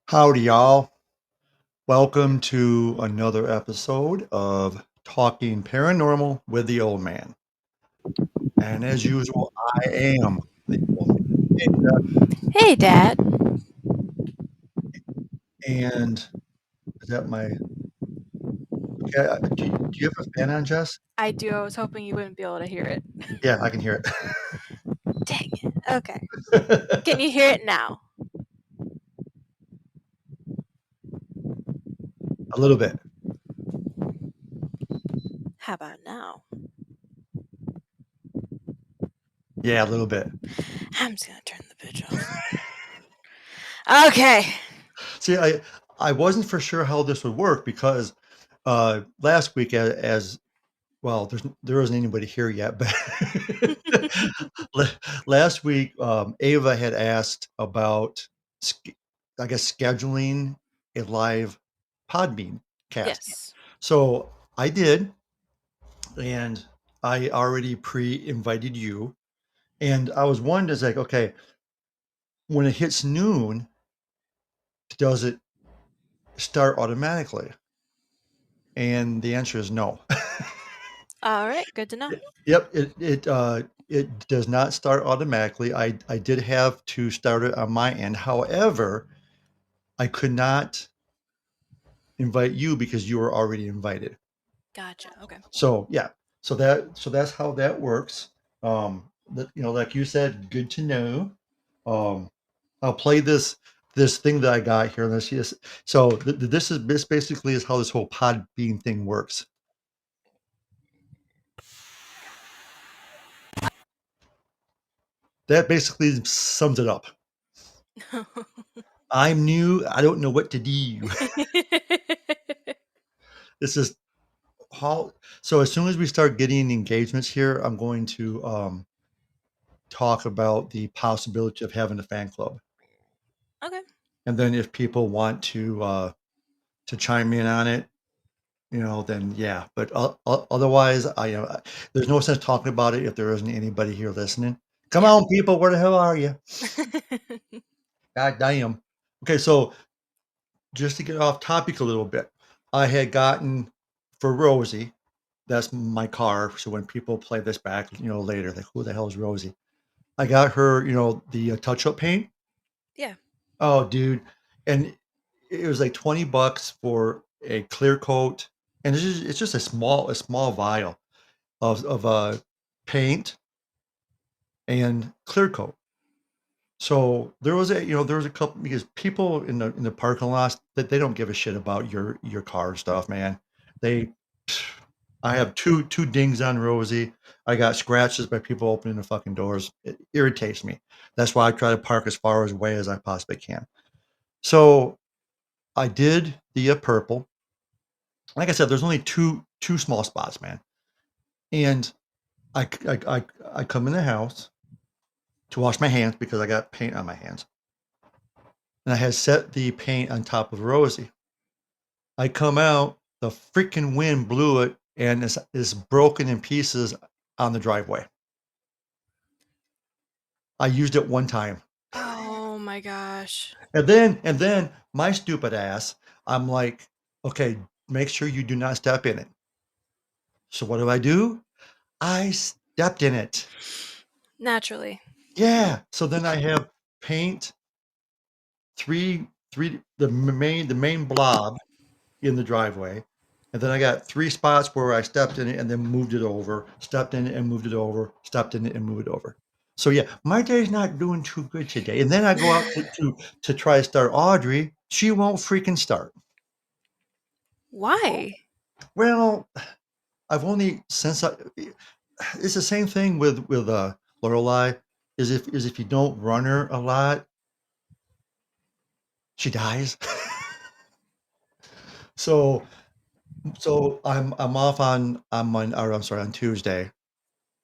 Howdy, y'all. Welcome to another episode of Talking Paranormal with the Old Man. And as usual, I am the old man. Hey, Hey, Dad. and is that my okay? Do you have a fan on, Jess? I do. I was hoping you wouldn't be able to hear it. Yeah, I can hear Dang it. Okay. Can it. you hear it now? A little bit. How about now? Yeah, a little bit. I'm just gonna turn the pitch off. Okay. See, I wasn't for sure how this would work because last week, as well, there isn't anybody here yet, but last week, Ava had asked about, I guess, scheduling a live Podbean cast. Yes. So I did, and I already pre-invited you, and I was wondering, is like, okay, when it hits noon, does it start automatically? And the answer is no. All right. Good to know. Yep, it does not start automatically. I did have to start it on my end. However, I could not invite you because you were already invited. Gotcha. Okay. So yeah, so that's how that works. Like you said, good to know. Um, I'll play this thing that I got here. Let's see this. So this basically is how this whole pod bean thing works. That basically sums it up. I'm new. I don't know what to do. This is how. So as soon as we start getting engagements here, I'm going to talk about the possibility of having a fan club, Okay. and then if people want to chime in on it, then yeah. But otherwise, there's no sense talking about it if there isn't anybody here listening. Come Yeah. on, people, where the hell are you? God damn. Okay, so just to get off topic a little bit, I had gotten for Rosie. That's my car. So when people play this back, later, like, who the hell is Rosie? I got her, the touch-up paint. Yeah. Oh, dude, and it was like $20 for a clear coat, and it's just a small vial of paint and clear coat. So there was a couple because people in the parking lots that they don't give a shit about your car stuff, man. They I have two dings on Rosie. I got scratches by people opening the fucking doors. It irritates me. That's why I try to park as far away as I possibly can. So I did the purple. Like I said, there's only two small spots, man. And I come in the house to wash my hands because I got paint on my hands, and I had set the paint on top of Rosie. I come out, the freaking wind blew it, and it's broken in pieces on the driveway. I used it one time. Oh my gosh. And then my stupid ass, I'm like, okay, make sure you do not step in it. So what do? I stepped in it. Naturally. Yeah. So then I have paint three the main blob in the driveway. And then I got three spots where I stepped in it and then moved it over, stepped in it and moved it over, stepped in it and moved it over. So yeah, my day's not doing too good today. And then I go out to try to start Audrey. She won't freaking start. Why? Well, I've only since it's the same thing with Lorelei. Is if you don't run her a lot, she dies. so so I'm off on Tuesday.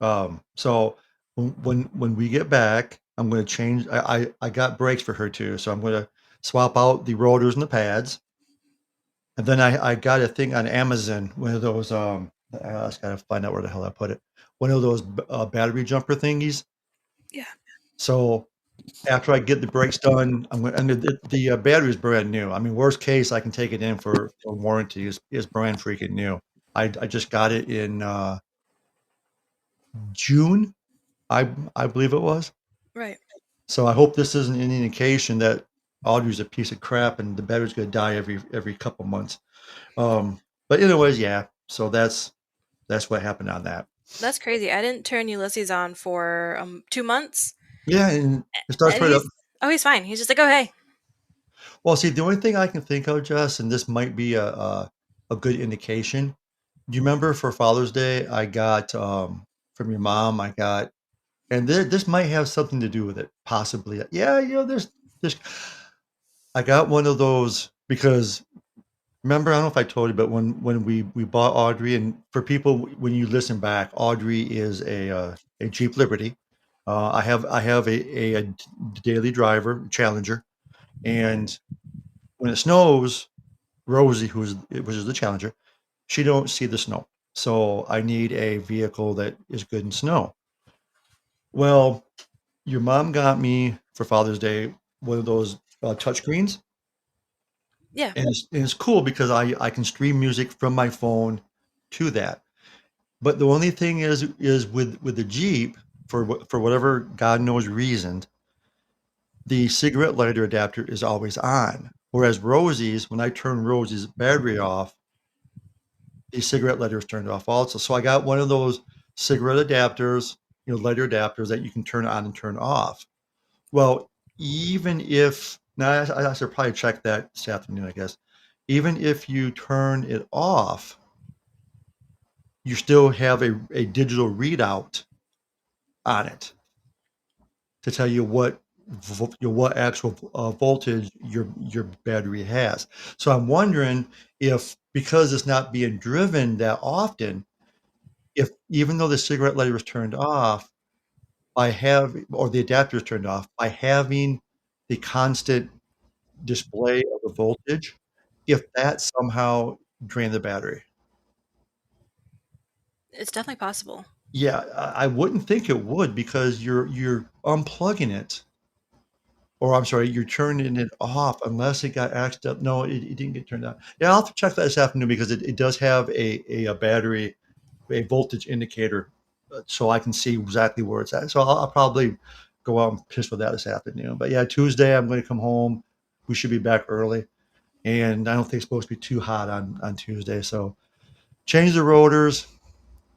So when we get back, I'm going to change. I got brakes for her too, so I'm going to swap out the rotors and the pads. And then I got a thing on Amazon, one of those. I just gotta find out where the hell I put it. One of those battery jumper thingies. Yeah. So After I get the brakes done, I'm gonna, and the battery is brand new. I mean, worst case, I can take it in for warranty. Is brand freaking new. I just got it in June, I believe it was. Right. So I hope this isn't any indication that Audrey's a piece of crap and the battery's gonna die every couple months. But anyways, yeah. So that's what happened on that. That's crazy. I didn't turn Ulysses on for 2 months, Yeah, and it starts and right up. he's fine. He's just like, oh hey. Well, see, the only thing I can think of, Jess, and this might be a good indication. Do you remember for Father's Day, I got from your mom, I got, and this might have something to do with it, possibly. Yeah, there's, I got one of those because remember, I don't know if I told you, but when we bought Audrey, and for people when you listen back, Audrey is a Jeep Liberty. I have a daily driver Challenger, and when it snows, Rosie, which is the Challenger, she don't see the snow. So I need a vehicle that is good in snow. Well, your mom got me for Father's Day one of those touchscreens, Yeah. and it's cool because I can stream music from my phone to that. But the only thing is with the Jeep, for whatever God knows reason, the cigarette lighter adapter is always on. Whereas Rosie's, when I turn Rosie's battery off, the cigarette lighter is turned off also. So I got one of those cigarette adapters, lighter adapters that you can turn on and turn off. Well, even if now I should probably check that this afternoon, I guess. Even if you turn it off, you still have a digital readout on it to tell you what actual voltage your battery has. So I'm wondering if because it's not being driven that often, if even though the cigarette lighter is turned off, by have or the adapter is turned off, by having the constant display of the voltage, if that somehow drained the battery. It's definitely possible. Yeah, I wouldn't think it would because you're unplugging it, or I'm sorry, you're turning it off unless it got accident. No, it didn't get turned on. Yeah, I'll have to check that this afternoon because it does have a battery, a voltage indicator, so I can see exactly where it's at. So I'll probably go out and piss with that this afternoon. But yeah, Tuesday I'm going to come home. We should be back early, and I don't think it's supposed to be too hot on Tuesday. So change the rotors,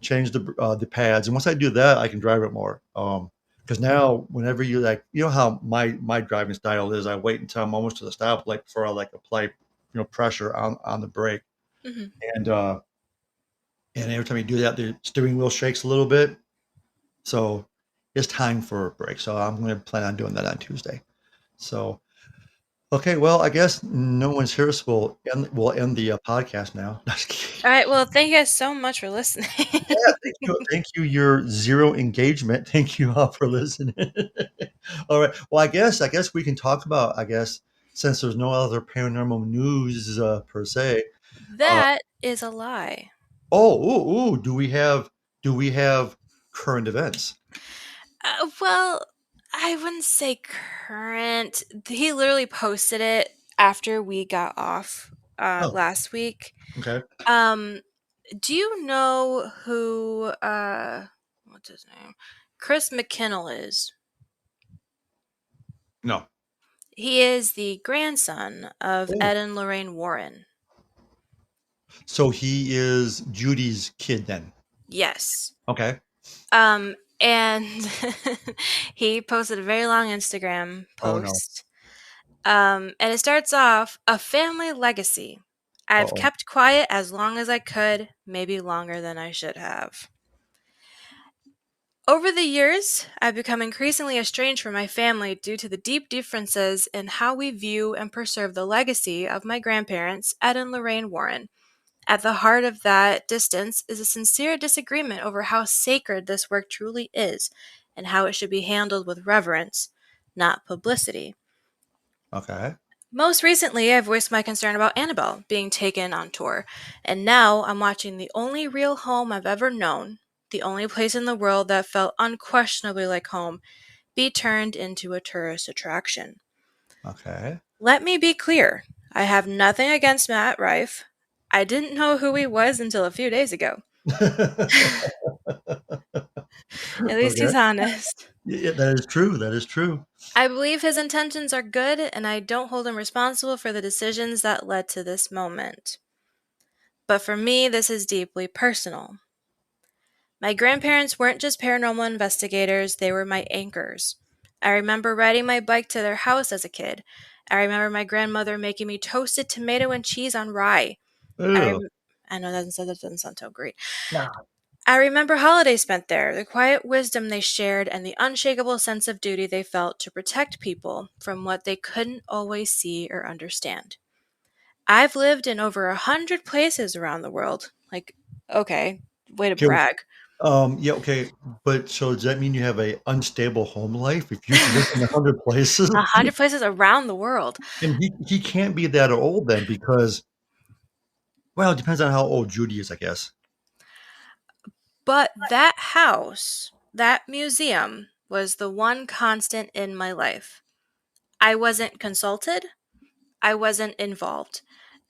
change the pads, and once I do that, I can drive it more. Because now, whenever you like, how my driving style is, I wait until I'm almost to the stoplight before I like apply, pressure on the brake, Hmm. and uh, and every time you do that, the steering wheel shakes a little bit. So it's time for a break. So I'm going to plan on doing that on Tuesday. So okay, well, I guess no one's here, so we'll end the podcast now. Just kidding. All right. Well, thank you guys so much for listening. Yeah, thank you. Your zero engagement. Thank you all for listening. All right. Well, I guess we can talk about. I guess since there's no other paranormal news per se. Uh, That is a lie. ooh, do we have current events? Well, I wouldn't say current. He literally posted it after we got off Oh, last week. okay. Um, do you know who what's his name? Chris McKinnell is? No. He is the grandson of Oh, Ed and Lorraine Warren. so he is Judy's kid then. Yes. Okay. And he posted a very long Instagram Oh no. post. And it starts off a family legacy. I've Uh-oh. kept quiet as long as I could, maybe longer than I should have. Over the years, I've become increasingly estranged from my family due to the deep differences in how we view and preserve the legacy of my grandparents, Ed and Lorraine Warren. At the heart of that distance is a sincere disagreement over how sacred this work truly is and how it should be handled with reverence, not publicity. Okay. Most recently, I voiced my concern about Annabelle being taken on tour, and now I'm watching the only real home I've ever known, the only place in the world that felt unquestionably like home, be turned into a tourist attraction. Okay. Let me be clear. I have nothing against Matt Rife. I didn't know who he was until a few days ago. At least Okay. he's honest. Yeah, that is true. That is true. I believe his intentions are good, and I don't hold him responsible for the decisions that led to this moment. But for me, this is deeply personal. My grandparents weren't just paranormal investigators, they were my anchors. I remember riding my bike to their house as a kid. I remember my grandmother making me toasted tomato and cheese on rye. I, Ew. rem- I know that doesn't sound so great. Nah. I remember holidays spent there, the quiet wisdom they shared, and the unshakable sense of duty they felt to protect people from what they couldn't always see or understand. I've lived in over 100 places around the world. Like, okay, way to Okay. brag. Yeah, okay. But so does that mean you have a unstable home life if you've lived in 100 places? 100 places around the world. And he can't be that old then because, well, it depends on how old Judy is, I guess. But that house, that museum, was the one constant in my life. I wasn't consulted, I wasn't involved.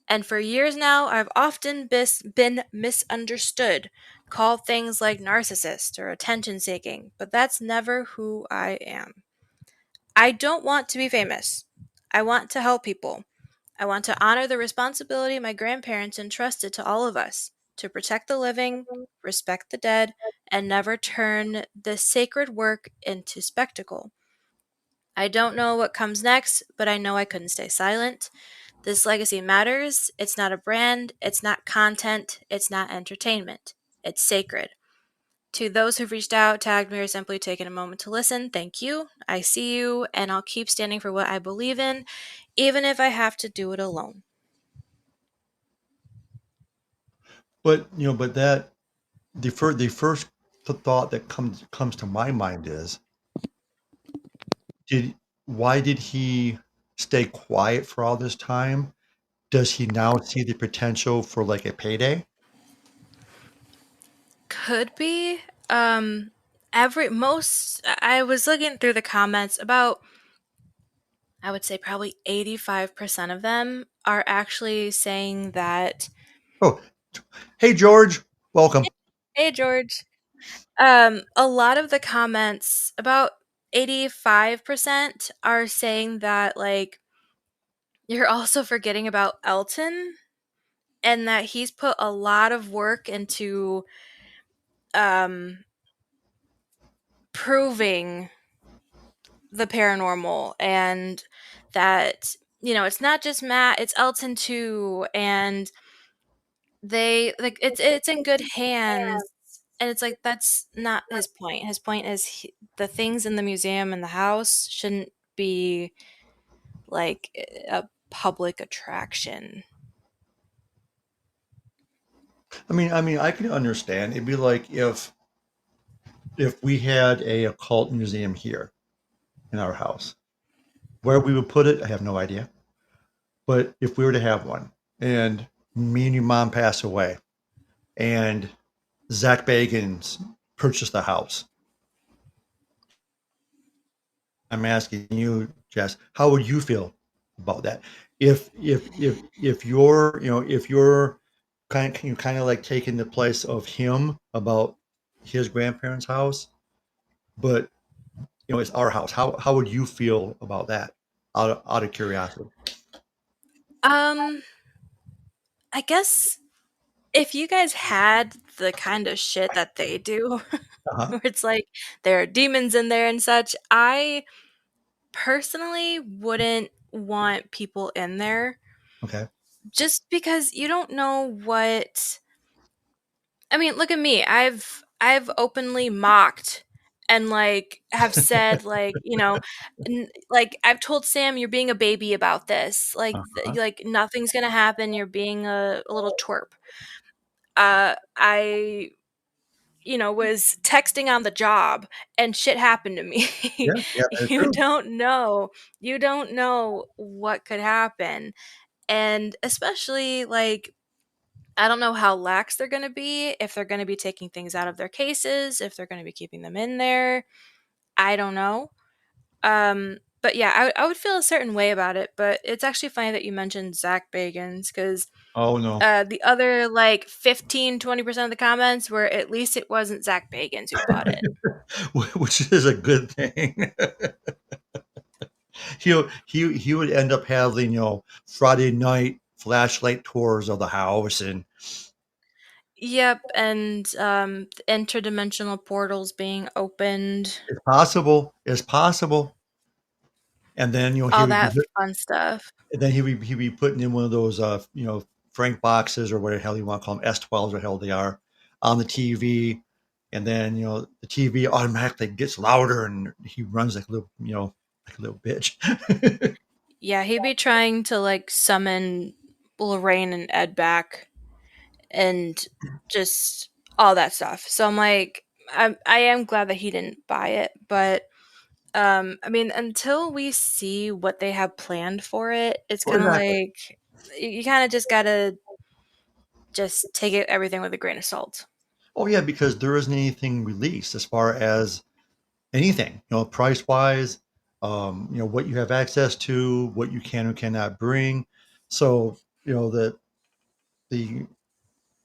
And for years now, I've often been misunderstood, called things like narcissist or attention seeking, but that's never who I am. I don't want to be famous. I want to help people. I want to honor the responsibility my grandparents entrusted to all of us to protect the living, respect the dead, and never turn this sacred work into spectacle. I don't know what comes next, but I know I couldn't stay silent. This legacy matters. It's not a brand, it's not content, it's not entertainment. It's sacred. To those who've reached out, tagged me, or simply taken a moment to listen, thank you. I see you, and I'll keep standing for what I believe in, even if I have to do it alone. But but that the first thought that comes to my mind is did why did he stay quiet for all this time? Does he now see the potential for like a payday? Could be. Every most I was looking through the comments about, I would say probably 85% of them are actually saying that, Oh, hey George, welcome. hey George. A lot of the comments, about 85%, are saying that like you're also forgetting about Elton and that he's put a lot of work into um proving the paranormal, and that it's not just Matt, it's Elton too, and they like it's in good hands. And it's like that's not his point. His point is the things in the museum and the house shouldn't be like a public attraction. I mean, I can understand. It'd be like if we had a occult museum here in our house. Where we would put it, I have no idea. But if we were to have one, and me and your mom pass away, and Zach Bagans purchased the house, I'm asking you, Jess, how would you feel about that? If you're if you're kind of like taking the place of him about his grandparents' house, but it's our house. How would you feel about that? Out of curiosity. um I guess if you guys had the kind of shit that they do, Uh-huh. where it's like there are demons in there and such, I personally wouldn't want people in there, Okay. just because you don't know what. I mean, look at me. I've openly mocked and like have said like, like I've told Sam you're being a baby about this. Like Uh-huh. like nothing's going to happen. You're being a little twerp. I was texting on the job and shit happened to me. Yeah, yeah, that's you true. don't know. You don't know what could happen. And especially like I don't know how lax they're going to be, if they're going to be taking things out of their cases, if they're going to be keeping them in there. I don't know. But yeah, I would feel a certain way about it. But it's actually funny that you mentioned Zach Bagans because Oh no, the other like 15-20% of the comments were at least it wasn't Zach Bagans who bought it. which is a good thing. He would end up having Friday night flashlight tours of the house, and Yep, and the interdimensional portals being opened, it's possible. And then he all would be that fun stuff. and then he'd be putting in one of those Frank boxes or whatever the hell you want to call them, S12s or hell they are, on the TV, and then the TV automatically gets louder and he runs like a little bitch. Yeah, he'd be trying to like summon Lorraine and Ed back and just all that stuff. So I'm like, I am glad that he didn't buy it, but I mean, until we see what they have planned for it, it's Well, kind of exactly. like you kind of just gotta just take it everything with a grain of salt. Oh yeah, because there isn't anything released as far as anything, price wise, what you have access to, what you can or cannot bring. So, the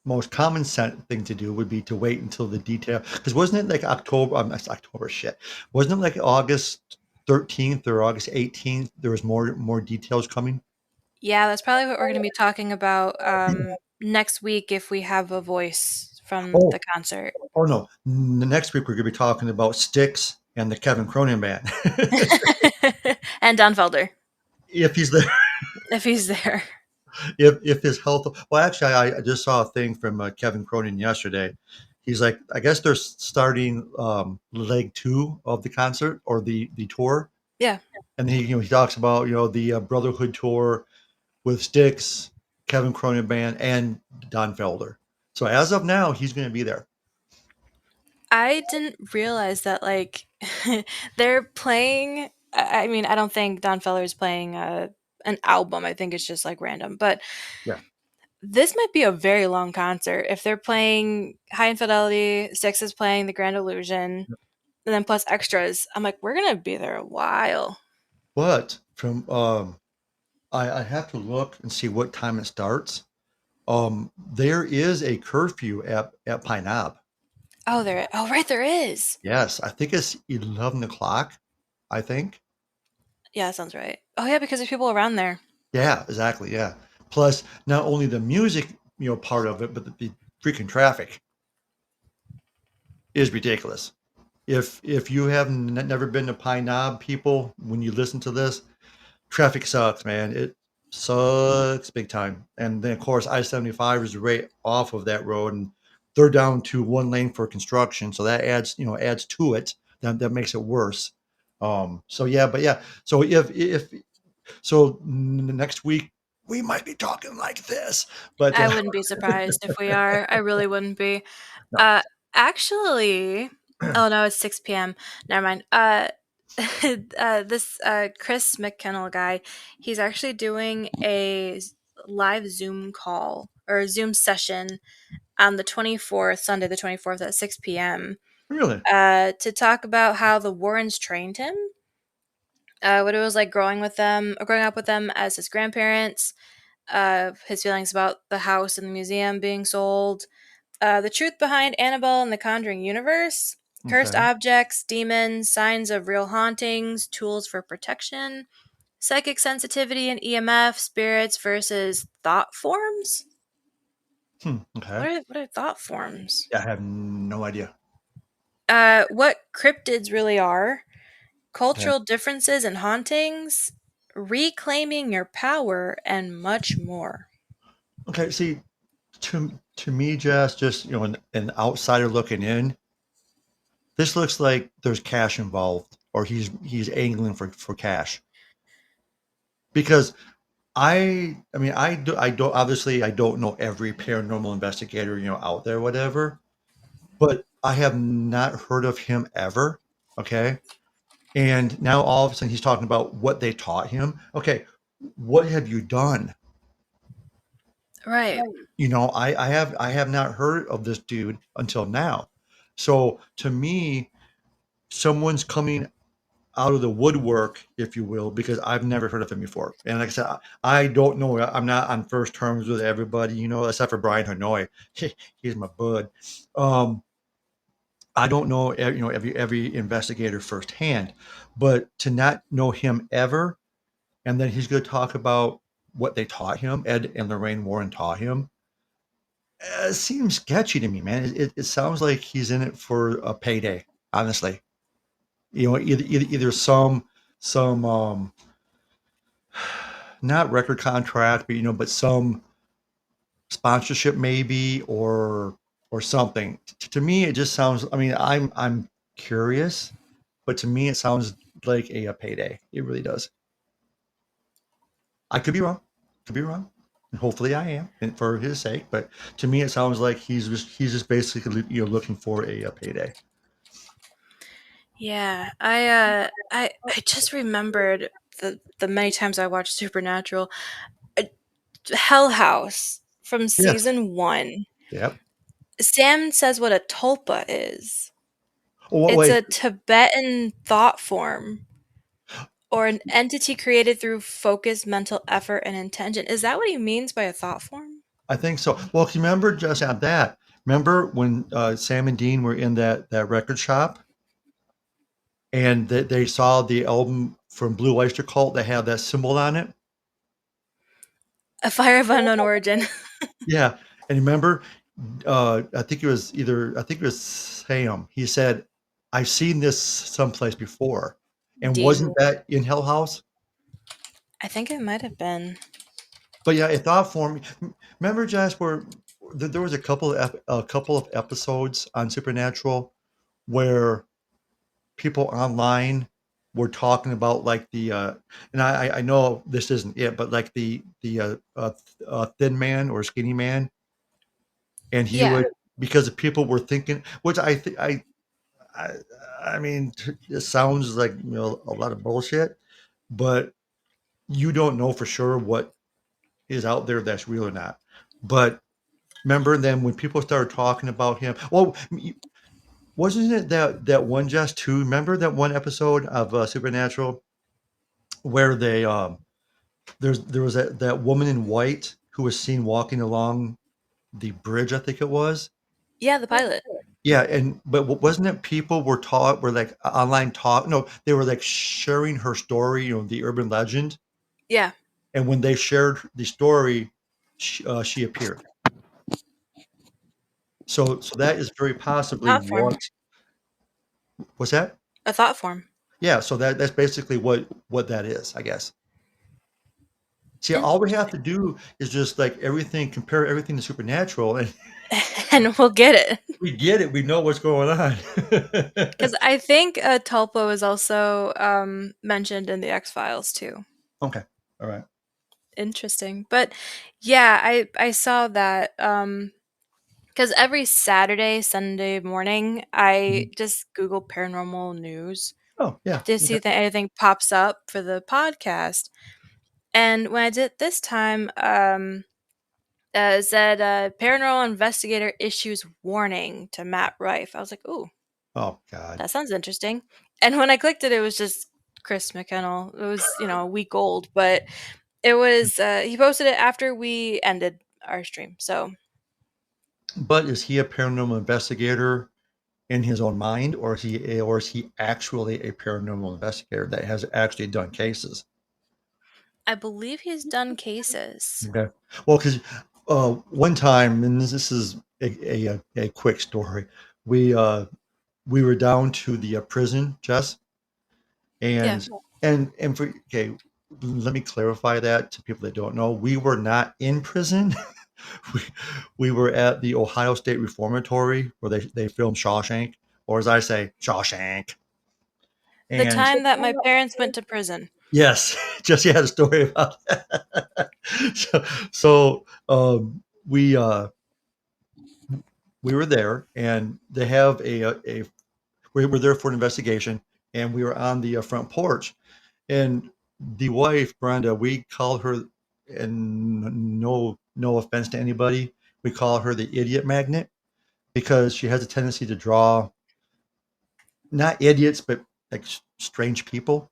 most common sense thing to do would be to wait until the detail. Because wasn't it like October? That's October shit. Wasn't it like August 13th or August 18th? There was more details coming. Yeah, that's probably what we're going to be talking about next week if we have a voice from Oh, the concert. oh no! The next week we're going to be talking about Styx and the Kevin Cronin band, And Don Felder, if he's there, if he's there. if his health. Well, actually, I just saw a thing from Kevin Cronin yesterday. He's like, I guess they're starting leg two of the concert or the tour, Yeah, and he talks about the Brotherhood tour with Styx, Kevin Cronin band, and Don Felder. So as of now, he's going to be there. I didn't realize that like they're playing. I mean, I don't think Don Felder's playing an album. I think it's just like random. But Yeah. this might be a very long concert if they're playing High Infidelity. Six is playing The Grand Illusion, and then plus extras. I'm like, we're gonna be there a while. But from I have to look and see what time it starts. There is a curfew at Pine Knob. Oh, there. Oh, right, there is. Yes, I think it's 11 o'clock. I think. Yeah, that sounds right. Oh, yeah, because there's people around there. Yeah, exactly. Yeah. Plus, not only the music, part of it, but the freaking traffic is ridiculous. If you have never been to Pine Knob, people, when you listen to this, traffic sucks, man. It sucks big time. And then, of course, I-75 is right off of that road, and they're down to one lane for construction, so that adds to it. That makes it worse. So yeah, but yeah. So if so, next week we might be talking like this, but I wouldn't be surprised if we are. I really wouldn't be. no, Uh, actually, oh no, it's 6 p.m. Never mind. This Chris McKennell guy, he's actually doing a live Zoom call or a Zoom session on the 24th, Sunday the 24th at 6 p.m. really, To talk about how the Warrens trained him, what it was like growing with them, or growing up with them as his grandparents, his feelings about the house and the museum being sold, the truth behind Annabelle and the Conjuring universe, cursed okay, objects, demons, signs of real hauntings, tools for protection, psychic sensitivity and EMF, spirits versus thought forms. okay. What are thought forms? I have no idea. What cryptids really are, Okay, cultural differences and hauntings, reclaiming your power, and much more. okay. See, to me, just an outsider looking in, this looks like there's cash involved, or he's angling for cash. Because I mean, I don't obviously I don't know every paranormal investigator out there, whatever, but I have not heard of him ever. Okay, and now all of a sudden he's talking about what they taught him. Okay, what have you done? Right. I have not heard of this dude until now. So to me, someone's coming. out of the woodwork, if you will, because I've never heard of him before. And like I said, I don't know. I'm not on first terms with everybody, except for Brian Hanoi. He's my bud. Um, I don't know, every investigator firsthand, but to not know him ever, and then he's going to talk about what they taught him, Ed and Lorraine Warren taught him. Seems sketchy to me, man. It sounds like he's in it for a payday. Honestly, either some not record contract, but some sponsorship maybe, or something. To me, it just sounds. I mean, I'm curious, but to me, it sounds like a payday. It really does. I could be wrong. Could be wrong. And hopefully, I am, and for his sake. But to me, it sounds like he's just basically looking for a payday. Yeah, I just remembered the many times I watched Supernatural. Uh, Hell House from Yes. season 1. Yep. Sam says what a tulpa is. Oh It's wait, a Tibetan thought form or an entity created through focused mental effort and intention. Is that what he means by a thought form? I think so. Well, can you remember just at that? Remember when Sam and Dean were in that record shop, and they saw the album from Blue Oyster Cult that had that symbol on it? A fire of unknown origin. Yeah. And remember, I think it was Sam. He said, "I've seen this someplace before," and Dean. wasn't that in Hell House? I think it might have been. But yeah, it thought for me. Remember, Jess, where there was a couple of episodes on Supernatural where people online were talking about like and I know this isn't it, but like the thin man or skinny man, and he Yeah. would, because the people were thinking, which I think I I mean, it sounds like a lot of bullshit, but you don't know for sure what is out there that's real or not. But remember then when people started talking about him? Well, wasn't it that one just two? Remember that one episode of Supernatural where there was that woman in white who was seen walking along the bridge, I think it was. Yeah, the pilot. Yeah, and but wasn't it people were like online talk? No, they were like sharing her story, the urban legend. Yeah. And when they shared the story, she appeared. So that is very possibly Thought form. what was that? A thought form. Yeah, so that's basically what that is, I guess. See, all we have to do is just like compare everything to Supernatural, and And we'll get it. we get it. We know what's going on. Because I think Tulpo is also mentioned in the X Files too. Okay, all right. Interesting, but yeah, I saw that because every Saturday, Sunday morning, I Mhm. just Google paranormal news Oh yeah. to see Okay. if anything pops up for the podcast. And when I did it this time, it said paranormal investigator issues warning to Matt Rife. I was like, ooh, Oh God. that sounds interesting. And when I clicked it, it was just Chris McKennell. It was, a week old, but it was, he posted it after we ended our stream. So But is he a paranormal investigator in his own mind, or is he actually a paranormal investigator that has actually done cases? I believe he's done cases. Okay. Well, because one time, and this is a quick story. We uh, we were down to the prison, Jess, Yeah. and for okay, let me clarify that to people that don't know. We were not in prison. we we were at the Ohio State Reformatory where they filmed Shawshank, or as I say, Shawshank. The And time that my parents went to prison. yes, Jesse had a story about that. So we were there, and they have a we were there for an investigation, and we were on the front porch, and the wife Brenda, we call her, and no offense to anybody, we call her the idiot magnet, because she has a tendency to draw not idiots, but like strange people.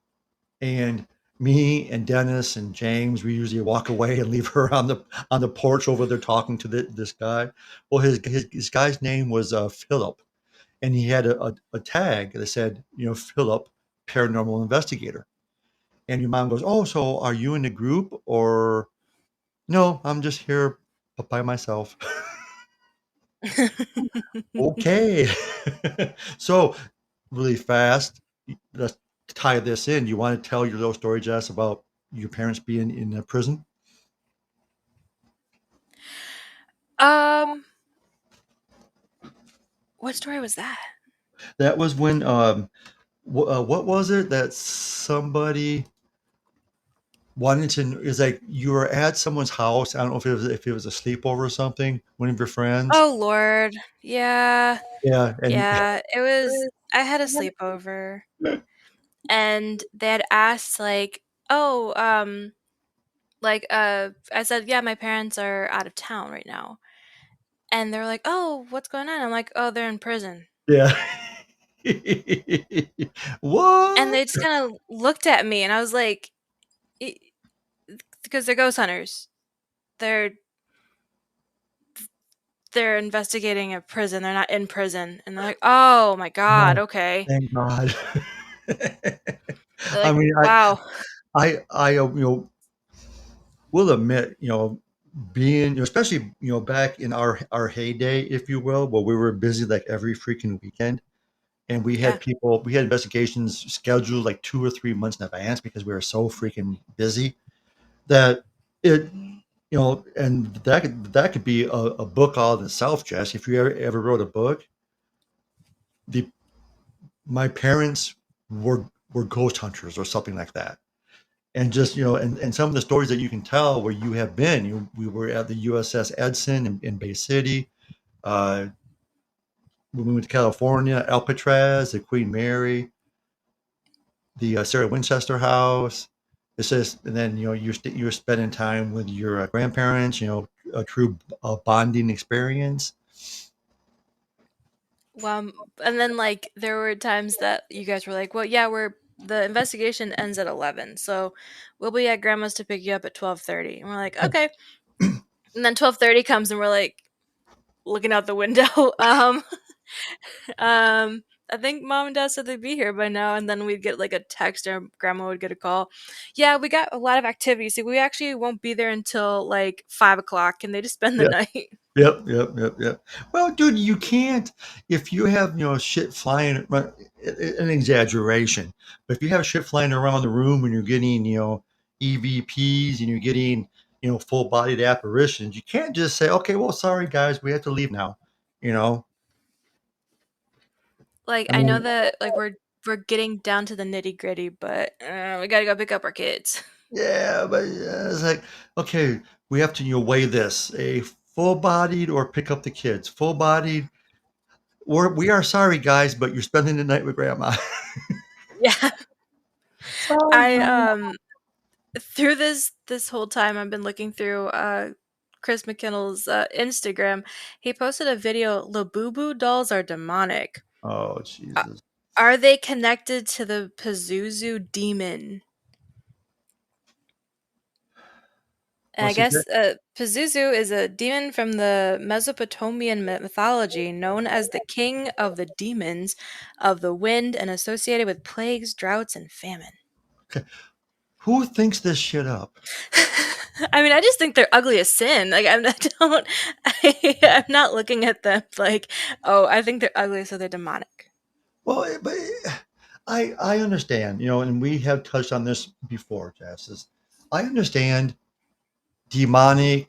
And me and Dennis and James, we usually walk away and leave her on the porch over there talking to this guy. Well, his guy's name was Philip, and he had a tag that said, Philip, paranormal investigator. And your mom goes, "Oh, so are you in the group or no? I'm just here by myself." Okay. So, really fast, let's tie this in. You want to tell your little story, Jess, about your parents being in a prison? Um, what story was that? That was when, what was it that somebody wanted to, is like you were at someone's house. I don't know if it was a sleepover or something, one of your friends. Oh Lord. Yeah. Yeah. And Yeah, it was I had a sleepover and they had asked like, "Oh, like I said, "Yeah, my parents are out of town right now." And they were like, "Oh, what's going on?" I'm like, "Oh, they're in prison." yeah. And What? they just kind of looked at me and I was like, "I- because they're ghost hunters. They're they're investigating a prison. They're not in prison." And they're like, "Oh my god, Oh, okay." thank God. They're I like, mean, "Wow." will admit, being, especially, back in our heyday, if you will, where we were busy like every freaking weekend, and Yeah. we had investigations scheduled like 2 or 3 months in advance because we were so freaking busy that it, and that could be a book all in itself, Jess. If you ever wrote a book, the my parents were ghost hunters or something like that. And just, and some of the stories that you can tell where you have been, we were at the USS Edson in Bay City. uh, when we went to California, Alcatraz, the Queen Mary, the Sarah Winchester House. It's just, and then, you're spending time with your grandparents, a true bonding experience. Well, and then like there were times that you guys were like, "Well, yeah, we're the investigation ends at 11, so we'll be at grandma's to pick you up at 12:30." And we're like, "Okay." And then 12:30 comes and we're like looking out the window. Um I think mom and dad said they'd be here by now, and then we'd get like a text or grandma would get a call. Yeah, we got a lot of activities. So we actually won't be there until like 5 o'clock. Can they just spend the Yeah. night? Yep, yep, yep, yep. Well, dude, you can't, if you have, shit flying, an exaggeration, but if you have shit flying around the room and you're getting, EVPs and you're getting, full-bodied apparitions, you can't just say, okay, well, sorry guys, we have to leave now. You know, Like I I know mean, that like we're getting down to the nitty gritty, but we gotta go pick up our kids. yeah, but it's like, okay, we have to, weigh this, a full-bodied or pick up the kids, full-bodied. We are sorry guys, but you're spending the night with grandma. Yeah, Sorry, I Grandma. through this whole time I've been looking through Chris McKinnell's Instagram. He posted a video. Labubu dolls are demonic. Oh, Uh, Jesus. are they connected to the Pazuzu demon? And I Once again, guess Pazuzu is a demon from the Mesopotamian mythology, known as the king of the demons of the wind and associated with plagues, droughts, and famine. okay, who thinks this shit up? I mean, I just think they're ugly as sin. Like, I don't, I'm not looking at them like, oh, I think they're ugly, so they're demonic. Well, but I understand, and we have touched on this before, Jess. I understand demonic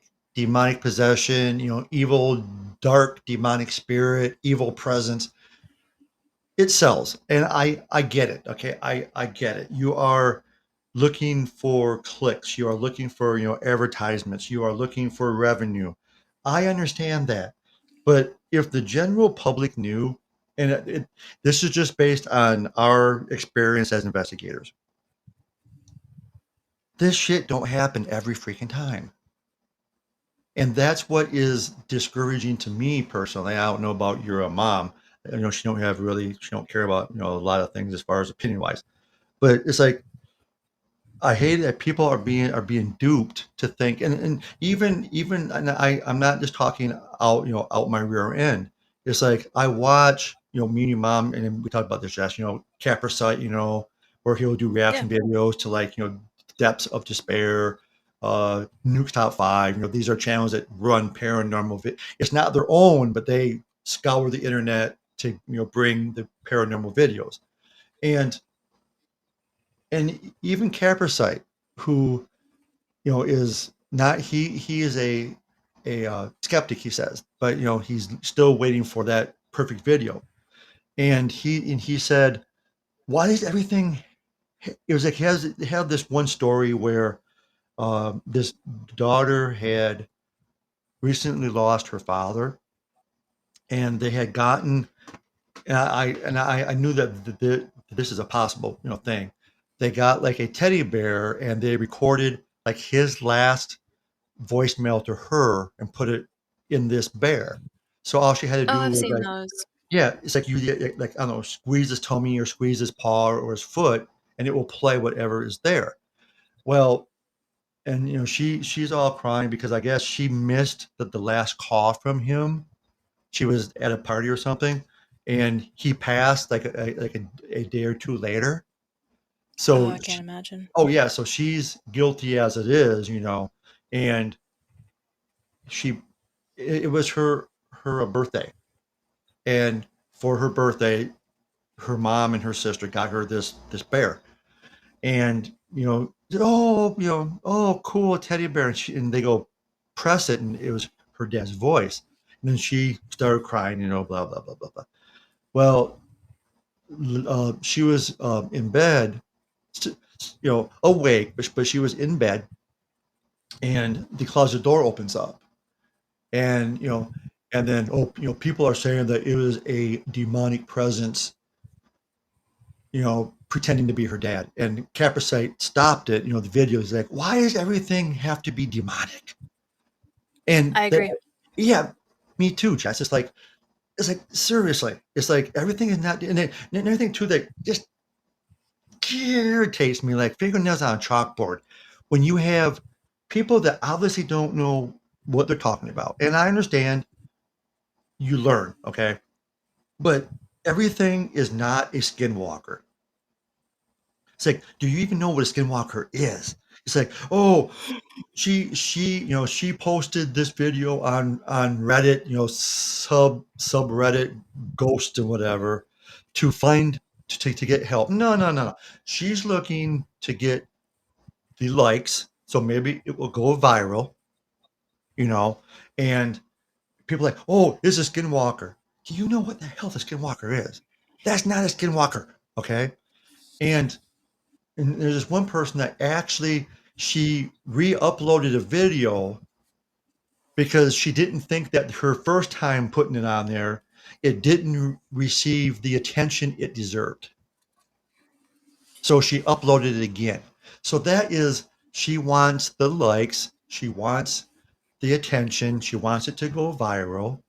possession, evil, dark demonic spirit, evil presence. It sells, and I get it. Okay, I get it. You are looking for clicks. You are looking for, advertisements. You are looking for revenue. I understand that, but if the general public knew, and this is just based on our experience as investigators, this shit don't happen every freaking time. And that's what is discouraging to me personally. I don't know about your mom. She don't care about, a lot of things as far as opinion wise. But it's like I hate that people are being duped to think, and even and I'm not just talking out, out my rear end. It's like I watch, me and your mom, and then we talked about this, Jess, Capper Site, where he'll do Yeah. reaction videos to, like, depths of despair, Nuke's Top Five. These are channels that run paranormal. It's not their own, but they scour the internet to, bring the paranormal videos. And and even Capper Site, who, is not, he is a skeptic, he says, but he's still waiting for that perfect video. And he said, why is everything, it was like he had this one story where this daughter had recently lost her father, and they had gotten, and I knew that this is a possible, thing. They got like a teddy bear, and they recorded like his last voicemail to her and put it in this bear. So all she had to Oh, do I've was, seen like, those. yeah, it's like, like, I don't know, squeeze his tummy or squeeze his paw or his foot, and it will play whatever is there. Well, and she's all crying because I guess she missed the last call from him. She was at a party or something, and he passed like a day or two later. Oh, So I can't imagine. oh yeah, so she's guilty as it is, and she it was her birthday, and for her birthday, her mom and her sister got her this bear, and oh, cool, teddy bear, and they go press it, and it was her dad's voice, and then she started crying, blah blah blah blah blah. Well, she was in bed, awake, but she was in bed, and the closet door opens up, and and then, oh, people are saying that it was a demonic presence, pretending to be her dad. And Capricite stopped it. The video is like, why does everything have to be demonic? And I agree. yeah, me too, Jess. It's like seriously, it's like everything is not, and everything too that just irritates me like fingernails on a chalkboard when you have people that obviously don't know what they're talking about. And I understand, you learn, okay, but everything is not a skinwalker. It's like, do you even know what a skinwalker is? It's like, oh, she posted this video on Reddit, subreddit ghost or whatever, to find, to get help. No, no, no, no. She's looking to get the likes, so maybe it will go viral, you know, and people are like, oh, this is a skinwalker. Do you know what the hell the skinwalker is? That's not a skinwalker, okay? And and there's this one person that actually, she re-uploaded a video because she didn't think that her first time putting it on there, it didn't receive the attention it deserved. So she uploaded it again. So that is, she wants the likes, she wants the attention, she wants it to go viral.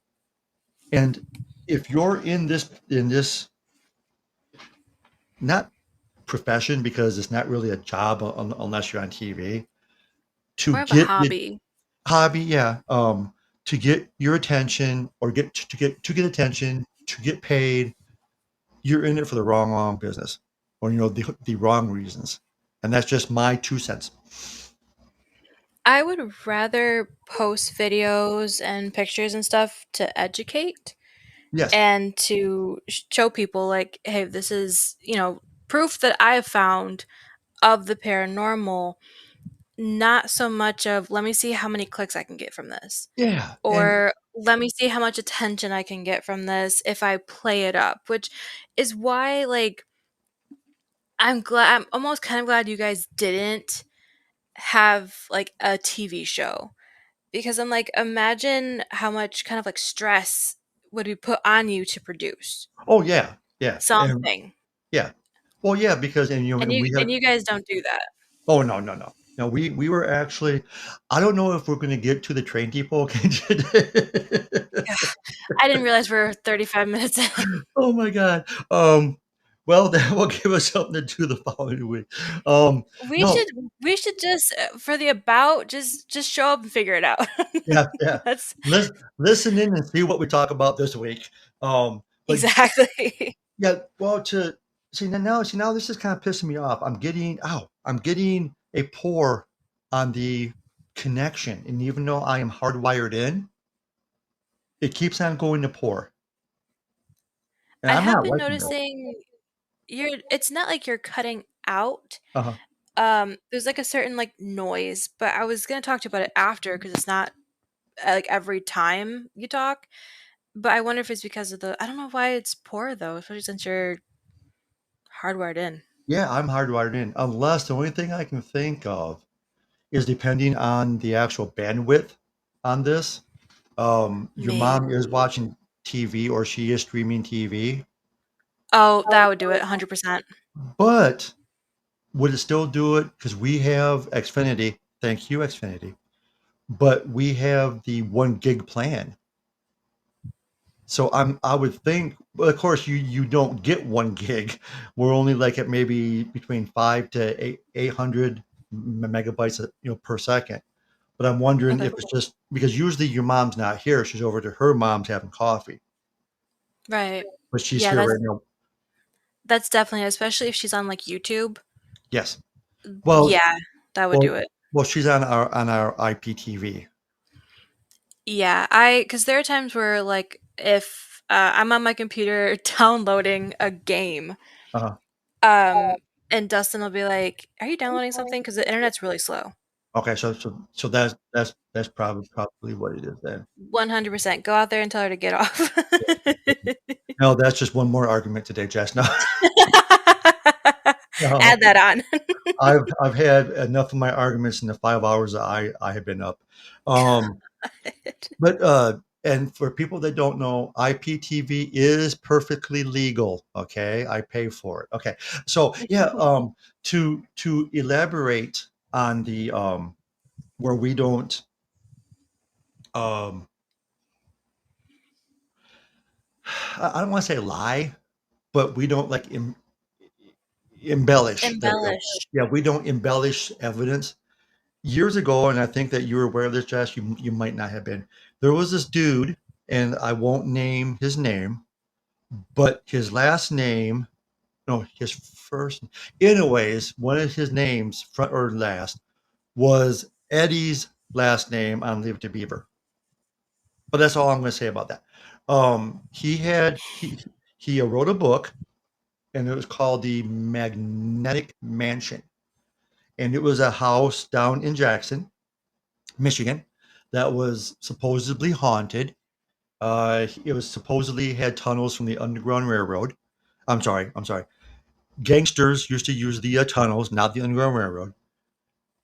And if you're in this not profession, because it's not really a job unless you're on TV, to More of a get it, hobby. hobby, yeah, to get your attention, or to get attention, to get paid, you're in it for the wrong business, or the wrong reasons. And that's just my 2 cents. I would rather post videos and pictures and stuff to educate Yes. and to show people, like, hey, this is, proof that I have found of the paranormal, not so much of let me see how many clicks I can get from this, Yeah. And or let me see how much attention I can get from this if I play it up, which is why, like, I'm almost kind of glad you guys didn't have like a TV show, because I'm like, imagine how much kind of like stress would be put on you to produce oh yeah, yeah, and something. yeah. Well, yeah, because, And and you we and have, you guys don't do that. oh, no, no, no. No, we were actually, I don't know if we're gonna get to the train depot today. Yeah. I didn't realize we're 35 minutes in. Oh my god. Well, that will give us something to do the following week. Um, We no, should we should just for the about just show up and figure it out. yeah, yeah. That's Listen in and see what we talk about this week. But exactly. yeah, well, to see now this is kind of pissing me off. I'm getting a pour on the connection, and even though I am hardwired in, it keeps on going to pour, and I I'm have not been liking this. noticing it's not like you're cutting out. Uh-huh. There's like a certain like noise, but I was gonna talk to you about it after because it's not like every time you talk. But I wonder if it's because of the I don't know why it's poor though, especially since you're hardwired in. Yeah, I'm hardwired in, unless the only thing I can think of is depending on the actual bandwidth on this. Your mom is Maybe. watching TV or she is streaming TV, Oh, that would do it 100%. but would it still do it? Because we have Xfinity. Thank you, Xfinity. But we have the 1 gig plan. So I would think, well, of course, you don't get 1 gig. We're only like at maybe between 5 to 800 megabytes, per second. But I'm wondering Okay. if it's just because usually your mom's not here; she's over to her mom's having coffee, Right. but she's Yeah, here right now. that's definitely especially if she's on like YouTube. Yes. Well, Yeah, that would do well, it. well. She's on our IPTV. Yeah, I because there are times where like if I'm on my computer downloading a game, Uh, um, and Dustin will be like, "Are you downloading something?" Because the internet's really slow. okay, so that's probably what it is then. 100%. Go out there and tell her to get off. No, that's just one more argument today, Jess. No, no, Add that on. I've had enough of my arguments in the 5 hours that I have been up. Um, but and for people that don't know, IPTV is perfectly legal. Okay, I pay for it. Okay, so yeah, to elaborate on the where we don't um I don't want to say lie, but we don't like embellish. There we go. Embellish. Yeah, we don't embellish evidence. Years ago, and I think that you were aware of this, Josh. You might not have been. There was this dude, and I won't name his name, but his last name, no, his first. Anyways, one of his names, front or last, was Eddie's last name on Leave It to Beaver. But that's all I'm going to say about that. He had he wrote a book, and it was called the Magnetic Mansion, and it was a house down in Jackson, Michigan, that was supposedly haunted. It was supposedly had tunnels from the Underground Railroad. I'm sorry. Gangsters used to use the tunnels, not the Underground Railroad,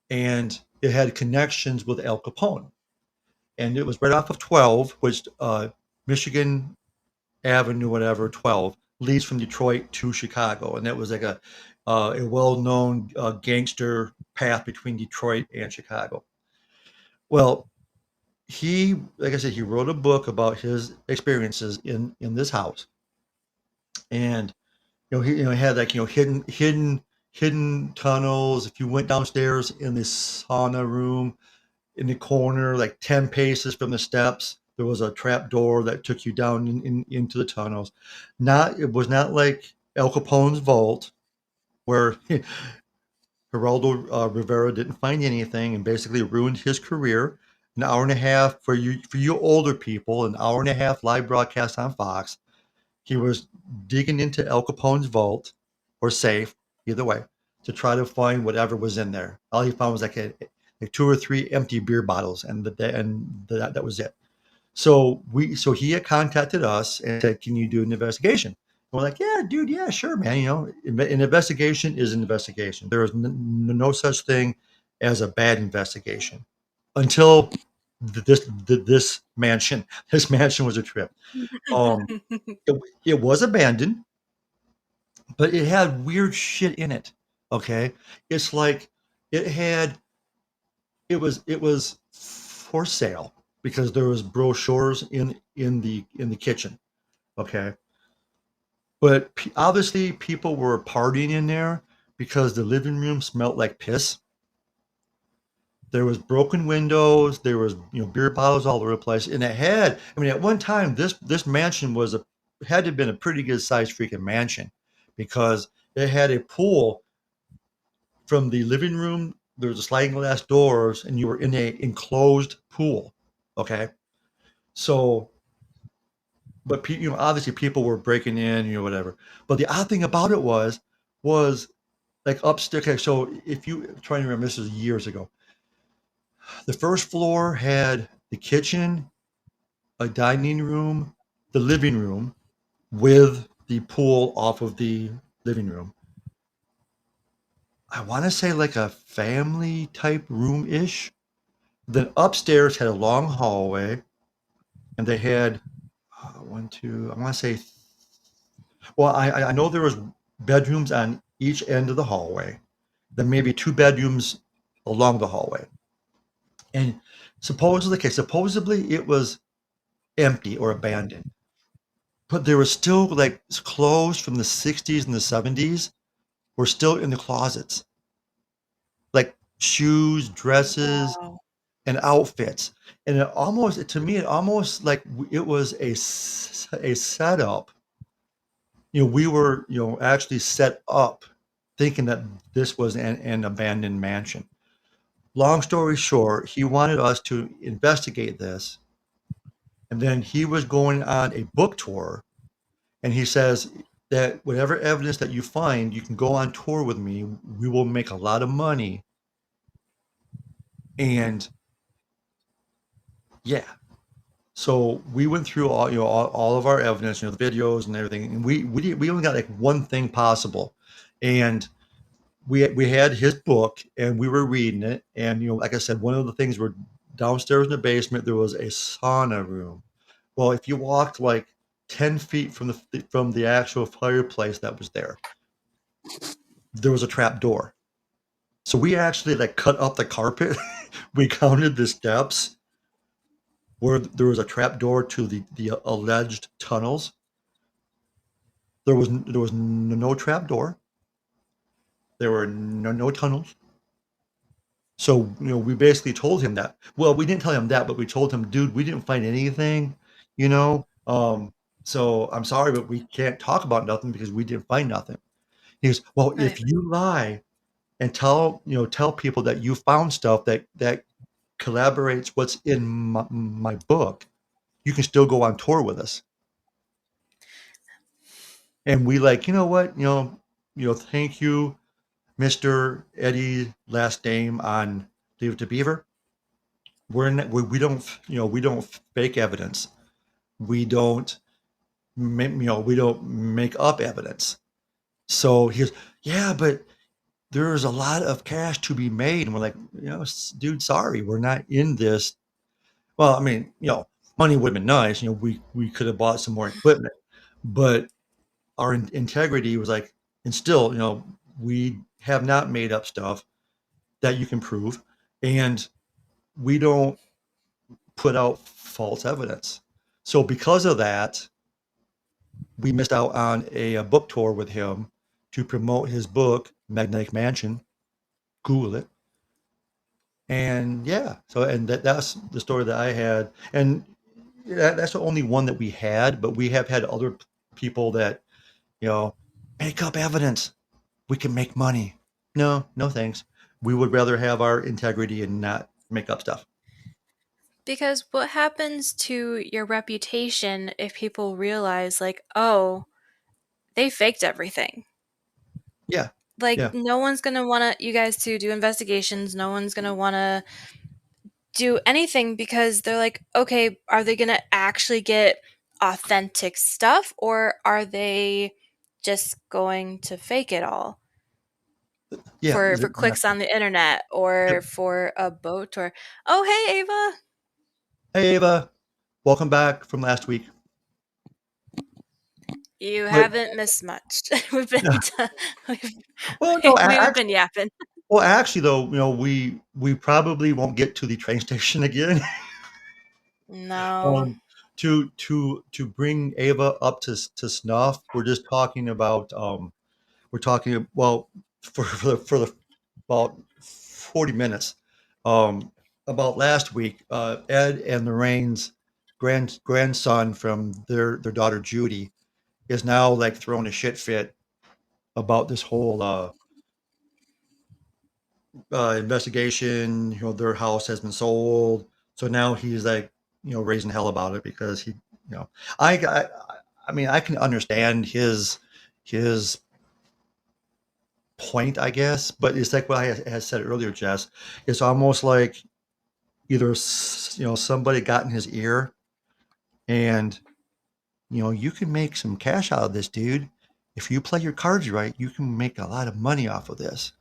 and it had connections with Al Capone. And it was right off of 12, which Michigan Avenue, whatever, 12 leads from Detroit to Chicago, and that was like a well-known gangster path between Detroit and Chicago. Well, like I said, he wrote a book about his experiences in this house, and he had like hidden tunnels. If you went downstairs in this sauna room in the corner, like 10 paces from the steps, there was a trap door that took you down into the tunnels. Not It was not like Al Capone's vault where Geraldo Rivera didn't find anything and basically ruined his career. An hour and a half for you older people, an hour and a half live broadcast on Fox. He was digging into Al Capone's vault or safe, either way, to try to find whatever was in there. All he found was like two or three empty beer bottles, and that was it. So he had contacted us and said, "Can you do an investigation?" And we're like, "Yeah, dude, yeah, sure, man. An investigation is an investigation. There is no such thing as a bad investigation until this mansion. This mansion was a trip. Um, it was abandoned, but it had weird shit in it. Okay, it's like it had it was for sale because there was brochures in the kitchen. Okay, But obviously, people were partying in there because the living room smelled like piss. There was broken windows. There was beer bottles all over the place, and it had. I mean, at one time, this mansion was a had to have been a pretty good sized freaking mansion because it had a pool from the living room. There was a sliding glass doors, and you were in a enclosed pool. Okay, so but obviously people were breaking in, whatever. But the odd thing about it was like upstairs. Okay, so if you trying to remember, this is years ago. The first floor had the kitchen, a dining room, the living room with the pool off of the living room. I want to say like a family type room ish. Then upstairs had a long hallway, and they had one, two. I want to say, well, I know there was bedrooms on each end of the hallway. Then maybe two bedrooms along the hallway, and supposedly it was empty or abandoned, but there was still like clothes from the 60s and the 70s were still in the closets, like shoes, dresses, Wow. and outfits. And to me, it almost like it was a setup. We were, actually set up thinking that this was an abandoned mansion. Long story short, he wanted us to investigate this. And then he was going on a book tour. And he says that whatever evidence that you find, you can go on tour with me. We will make a lot of money. And yeah, so we went through all of our evidence, the videos and everything, and we only got like one thing possible, and we had his book and we were reading it, and like I said, one of the things were downstairs in the basement there was a sauna room. Well, if you walked like 10 feet from the actual fireplace that was there was a trap door. So we actually like cut up the carpet. We counted the steps where there was a trap door to the alleged tunnels. There was no trap door. There were no tunnels. So we basically told him that. Well, we didn't tell him that, but we told him, dude, we didn't find anything. You know. So I'm sorry, but we can't talk about nothing because we didn't find nothing. He goes, well, Right. if you lie and tell people that you found stuff that collaborates what's in my book, you can still go on tour with us. And we like, you know what, thank you, Mr. Eddie, last name on Leave It to Beaver. We don't, we don't fake evidence. We don't, we don't make up evidence. So he goes, yeah, but there's a lot of cash to be made. And we're like, dude, sorry, we're not in this. Well, I mean, money would have been nice. We could have bought some more equipment, but our integrity was like, and still, we have not made up stuff that you can prove, and we don't put out false evidence. So because of that, we missed out on a book tour with him to promote his book, Magnetic Mansion. Google it. And yeah, so and that's the story that I had, and that's the only one that we had. But we have had other people that you know make up evidence. We can make money. No, no thanks. We would rather have our integrity and not make up stuff. Because what happens to your reputation if people realize, like, oh, they faked everything? Yeah, Like, yeah, no one's gonna want you guys to do investigations. No one's gonna want to do anything because they're like, okay, are they gonna actually get authentic stuff, or are they just going to fake it all yeah. for clicks on the internet Yep. or for a boat or oh hey Ava, Hey Ava, welcome back from last week. you But haven't missed much. we've been we've, well, no, we've been actually, yapping. though, we probably won't get to the train station again. No. um, to bring Ava up to snuff, we're just talking about we're talking well for the about 40 minutes about last week. Ed and Lorraine's grandson from their daughter Judy is now like throwing a shit fit about this whole investigation. You know, their house has been sold, so now he's like, you know, raising hell about it because he, you know, I, I mean, I can understand his point, I guess, but it's like what I had said earlier, Jess. It's almost like either you know somebody got in his ear and you know you can make some cash out of this, dude. If you play your cards right, you can make a lot of money off of this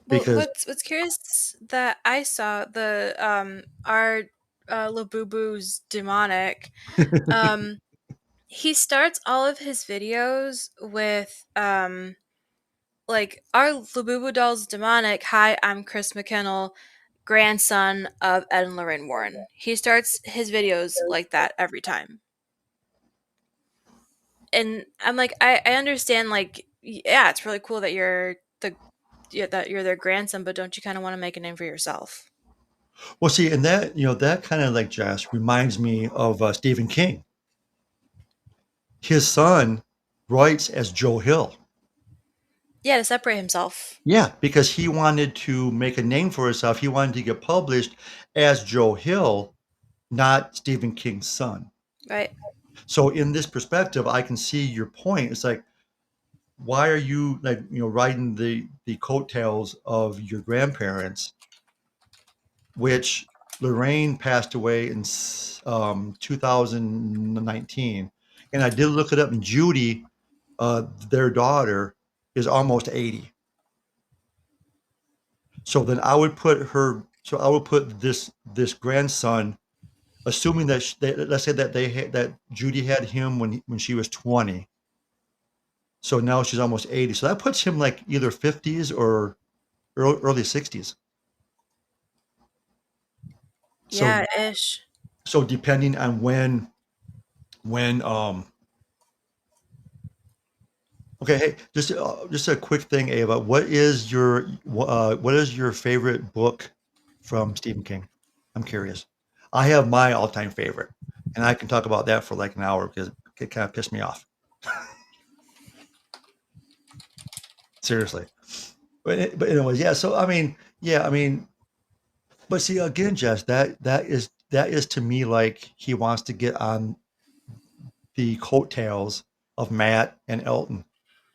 Well, because what's curious that I saw the our Labubu's demonic. Um, he starts all of his videos with like our Labubu doll's demonic. Hi, I'm Chris McKinnell, grandson of Ed and Lorraine Warren. He starts his videos like that every time. And I'm like, I understand, like, yeah, it's really cool that you're the yeah, that you're their grandson, but don't you kind of want to make a name for yourself? well, see, and that you know that kind of like Jess reminds me of Stephen King. His son writes as Joe Hill. Yeah, to separate himself, Yeah, because he wanted to make a name for himself. He wanted to get published as Joe Hill, not Stephen King's son. right? So in this perspective, I can see your point. It's like, why are you like, you know, riding the coattails of your grandparents, which Lorraine passed away in 2019, and I did look it up. And Judy, their daughter, is almost 80. So then I would put her. So I would put this grandson, assuming that let's say that that Judy had him when she was 20. So now she's almost 80. So that puts him like either 50s or early 60s. So Yeah, ish. so depending on when okay, hey, just a quick thing, Ava. What is your favorite book from Stephen King? I'm curious. I have my all-time favorite, and I can talk about that for like an hour because it kind of pissed me off. Seriously. But anyways, yeah. So I mean, yeah, I mean, but see again, Jess, that is to me like he wants to get on the coattails of Matt and Elton.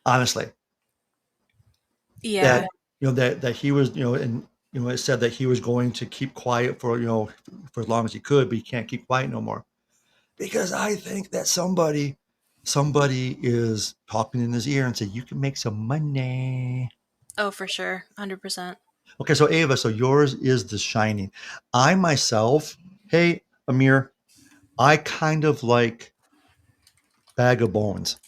Honestly, that Yeah. that he was, you know, and you know, it said that he was going to keep quiet for, you know, for as long as he could, but he can't keep quiet no more because I think that somebody is talking in his ear and say you can make some money. Oh, for sure. 100%. Okay, so Ava, so yours is The Shining. I myself, hey Amir, I kind of like Bag of Bones,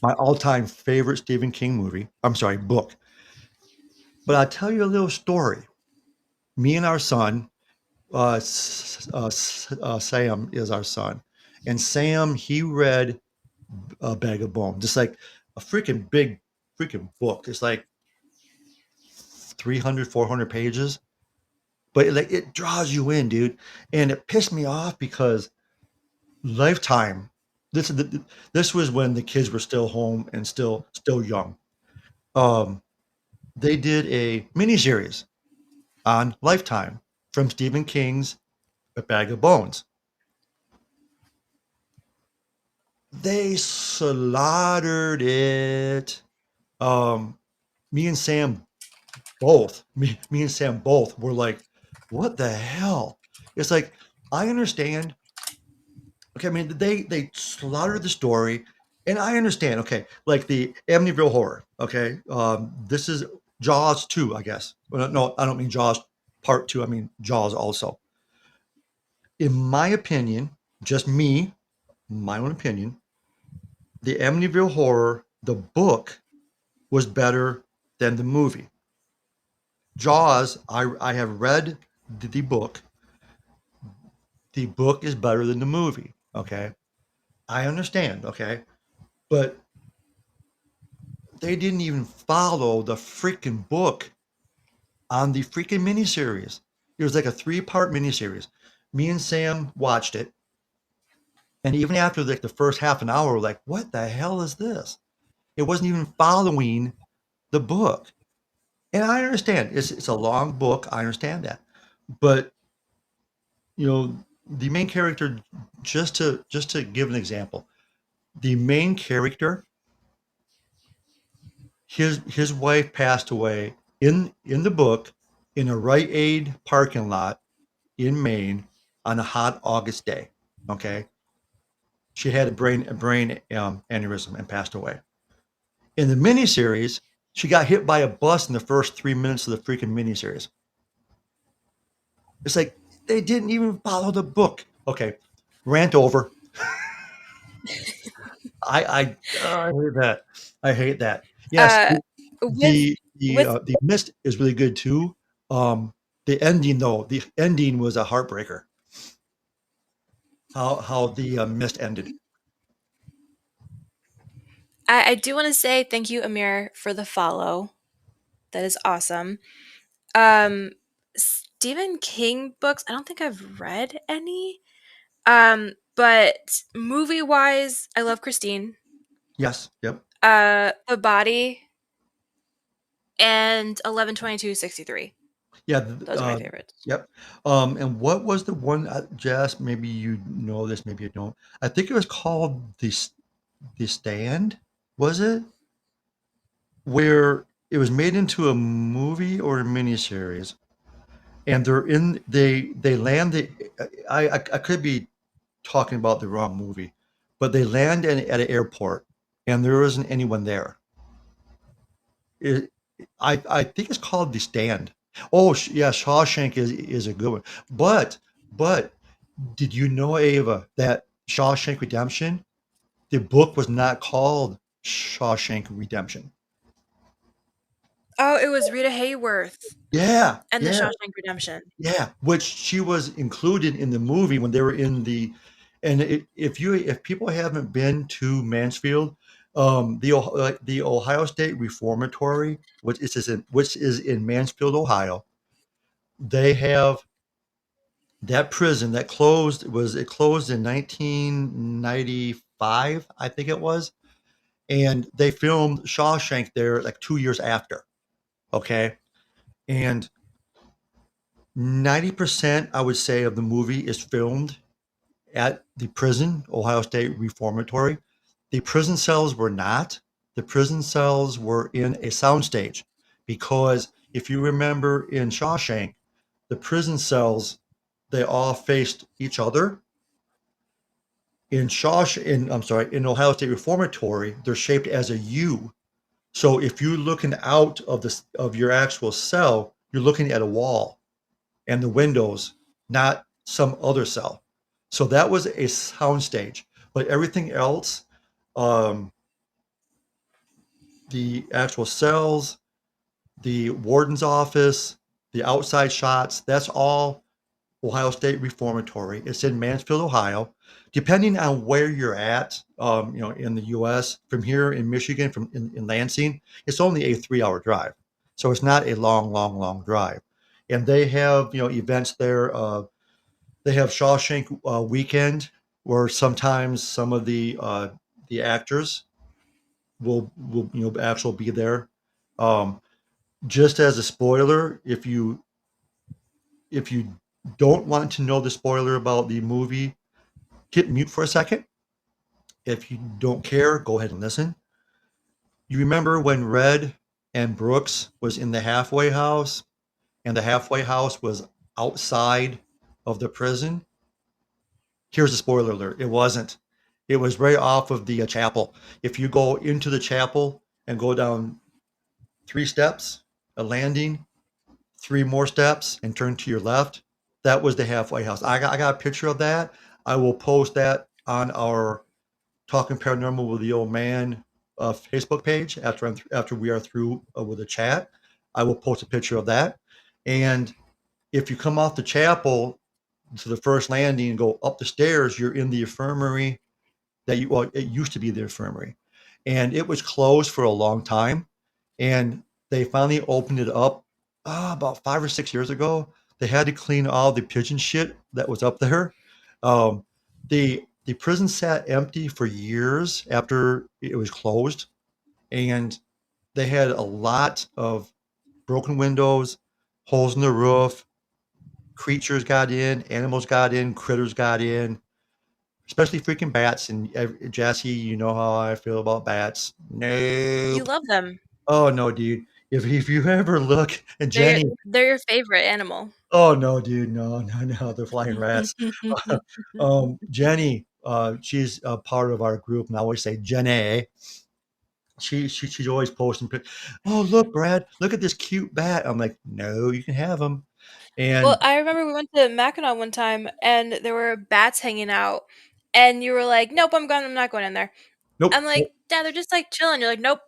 my all-time favorite Stephen King movie. I'm sorry, book. But I'll tell you a little story. Me and our son, Sam is our son, and Sam he read a Bag of Bones, just like a freaking big freaking book. It's like 300, 400 pages, but it draws you in, dude. And it pissed me off because Lifetime. This was when the kids were still home and still young. Um, they did a miniseries on Lifetime from Stephen King's A Bag of Bones. They slaughtered it. Um, me and Sam me and Sam both were like, "What the hell?" It's like I understand. Okay, I mean they slaughtered the story, and I understand. Okay, like the Amityville Horror. Okay, this is Jaws 2, I guess. Well, no, I don't mean Jaws Part 2. I mean Jaws also. In my opinion, just me, my own opinion, the Amityville Horror, the book was better than the movie. Jaws, I have read the book. the book is better than the movie. Okay, I understand. Okay, but they didn't even follow the freaking book on the freaking miniseries. It was like a three-part miniseries. Me and Sam watched it, and even after like the first half an hour, we're like, "What the hell is this?" It wasn't even following the book. And I understand it's a long book. I understand that, but you know, the main character, just to give an example, the main character, his wife passed away in the book in a Rite Aid parking lot in Maine on a hot August day. Okay, she had a brain aneurysm and passed away. In the miniseries, she got hit by a bus in the first 3 minutes of the freaking miniseries. It's like they didn't even follow the book. Okay, rant over. I hate that. I hate that. Yes, Uh, with with the mist is really good too. The ending though, the ending was a heartbreaker. How the mist ended. I do want to say thank you, Amir, for the follow. That is awesome. Um, Stephen King books. I don't think I've read any. But movie wise, I love Christine. Yes. Yep. The Body and 11/22/63. Yeah. Those are my favorites. Yep. And what was the one, Jess? Maybe you know this, maybe you don't. I think it was called the Stand. Was it where it was made into a movie or a miniseries? And they land the I could be talking about the wrong movie, but they land at an airport and there isn't anyone there. It, I think it's called The Stand. Oh yeah, Shawshank is a good one. But did you know, Ava, that Shawshank Redemption, the book was not called Shawshank Redemption? Oh, it was Rita Hayworth Yeah, and The yeah. Shawshank Redemption. Yeah, which she was included in the movie when they were in the, and if people haven't been to Mansfield, the Ohio State Reformatory, which is in Mansfield, Ohio, they have that prison that closed in 1995, I think it was, and they filmed Shawshank there like 2 years after. Okay, and 90%, I would say, of the movie is filmed at the prison, Ohio State Reformatory. The prison cells were not. The prison cells were in a soundstage because if you remember in Shawshank, the prison cells, they all faced each other. In Ohio State Reformatory, they're shaped as a U. So if you're looking out of your actual cell, you're looking at a wall and the windows, not some other cell. So that was a soundstage, but everything else, um, the actual cells, the warden's office, the outside shots, that's all Ohio State Reformatory. It's in Mansfield, Ohio. Depending on where you're at, in the U.S., from here in Michigan, in Lansing, it's only a 3-hour drive, so it's not a long, long, long drive. And they have events there. They have Shawshank Weekend, where sometimes some of the actors will actually be there. Um, just as a spoiler, if you don't want to know the spoiler about the movie, hit mute for a second. If you don't care, go ahead and listen. You remember when Red and Brooks was in the halfway house, and the halfway house was outside of the prison? Here's a spoiler alert. It wasn't. It was right off of the chapel. If you go into the chapel and go down 3 steps, a landing, 3 more steps, and turn to your left, that was the halfway house. I got a picture of that. I will post that on our Talking Paranormal with the Old Man Facebook page after we are through with the chat. I will post a picture of that. And if you come off the chapel, to the first landing and go up the stairs, you're in the infirmary that you well, it used to be the infirmary, and it was closed for a long time, and they finally opened it up about 5 or 6 years ago. They had to clean all the pigeon shit that was up there. Um, the prison sat empty for years after it was closed, and they had a lot of broken windows, holes in the roof. Creatures got in, animals got in, critters got in, especially freaking bats. And Jesse, you know how I feel about bats. You Nope. love them. Oh no, dude. If you ever look and They're Jenny, they're your favorite animal. oh no, dude, no, no, no, they're flying rats. Jenny, she's a part of our group, and I always say Jenny. She's always posting. Oh look, Brad, look at this cute bat. I'm like, no, you can have him. Well, And I remember we went to Mackinac one time and there were bats hanging out, and you were like, "Nope, I'm gone. I'm not going in there." nope, I'm like, nope, "Dad, they're just like chilling." You're like, "Nope,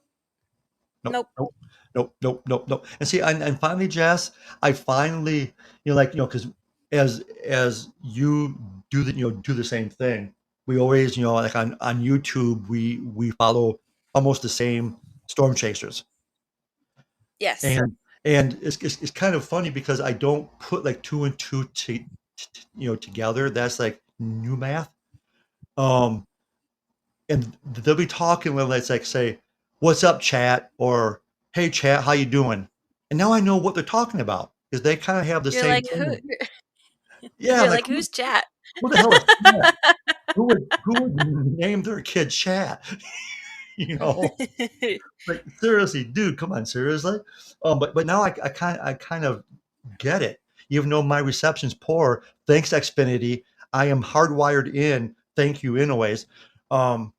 nope, nope." nope, nope, nope, nope, nope. And see, and finally, Jess, I finally, because as you do do the same thing, we always, like on YouTube, we follow almost the same storm chasers, Yes. and it's kind of funny because I don't put like two and two together. That's like new math. Um, and they'll be talking when it's like say, "What's up, chat?" or "Hey, chat, how you doing?" And now I know what they're talking about because they kind of have the You're same like, "Who?" thing. Yeah, You're like like, "Who's chat?" who the hell is chat? Who would name their kid chat? you know, like seriously, dude, come on, seriously. But now I kind of get it. Even though my reception's poor, thanks Xfinity, I am hardwired in. Thank you, anyways. Um,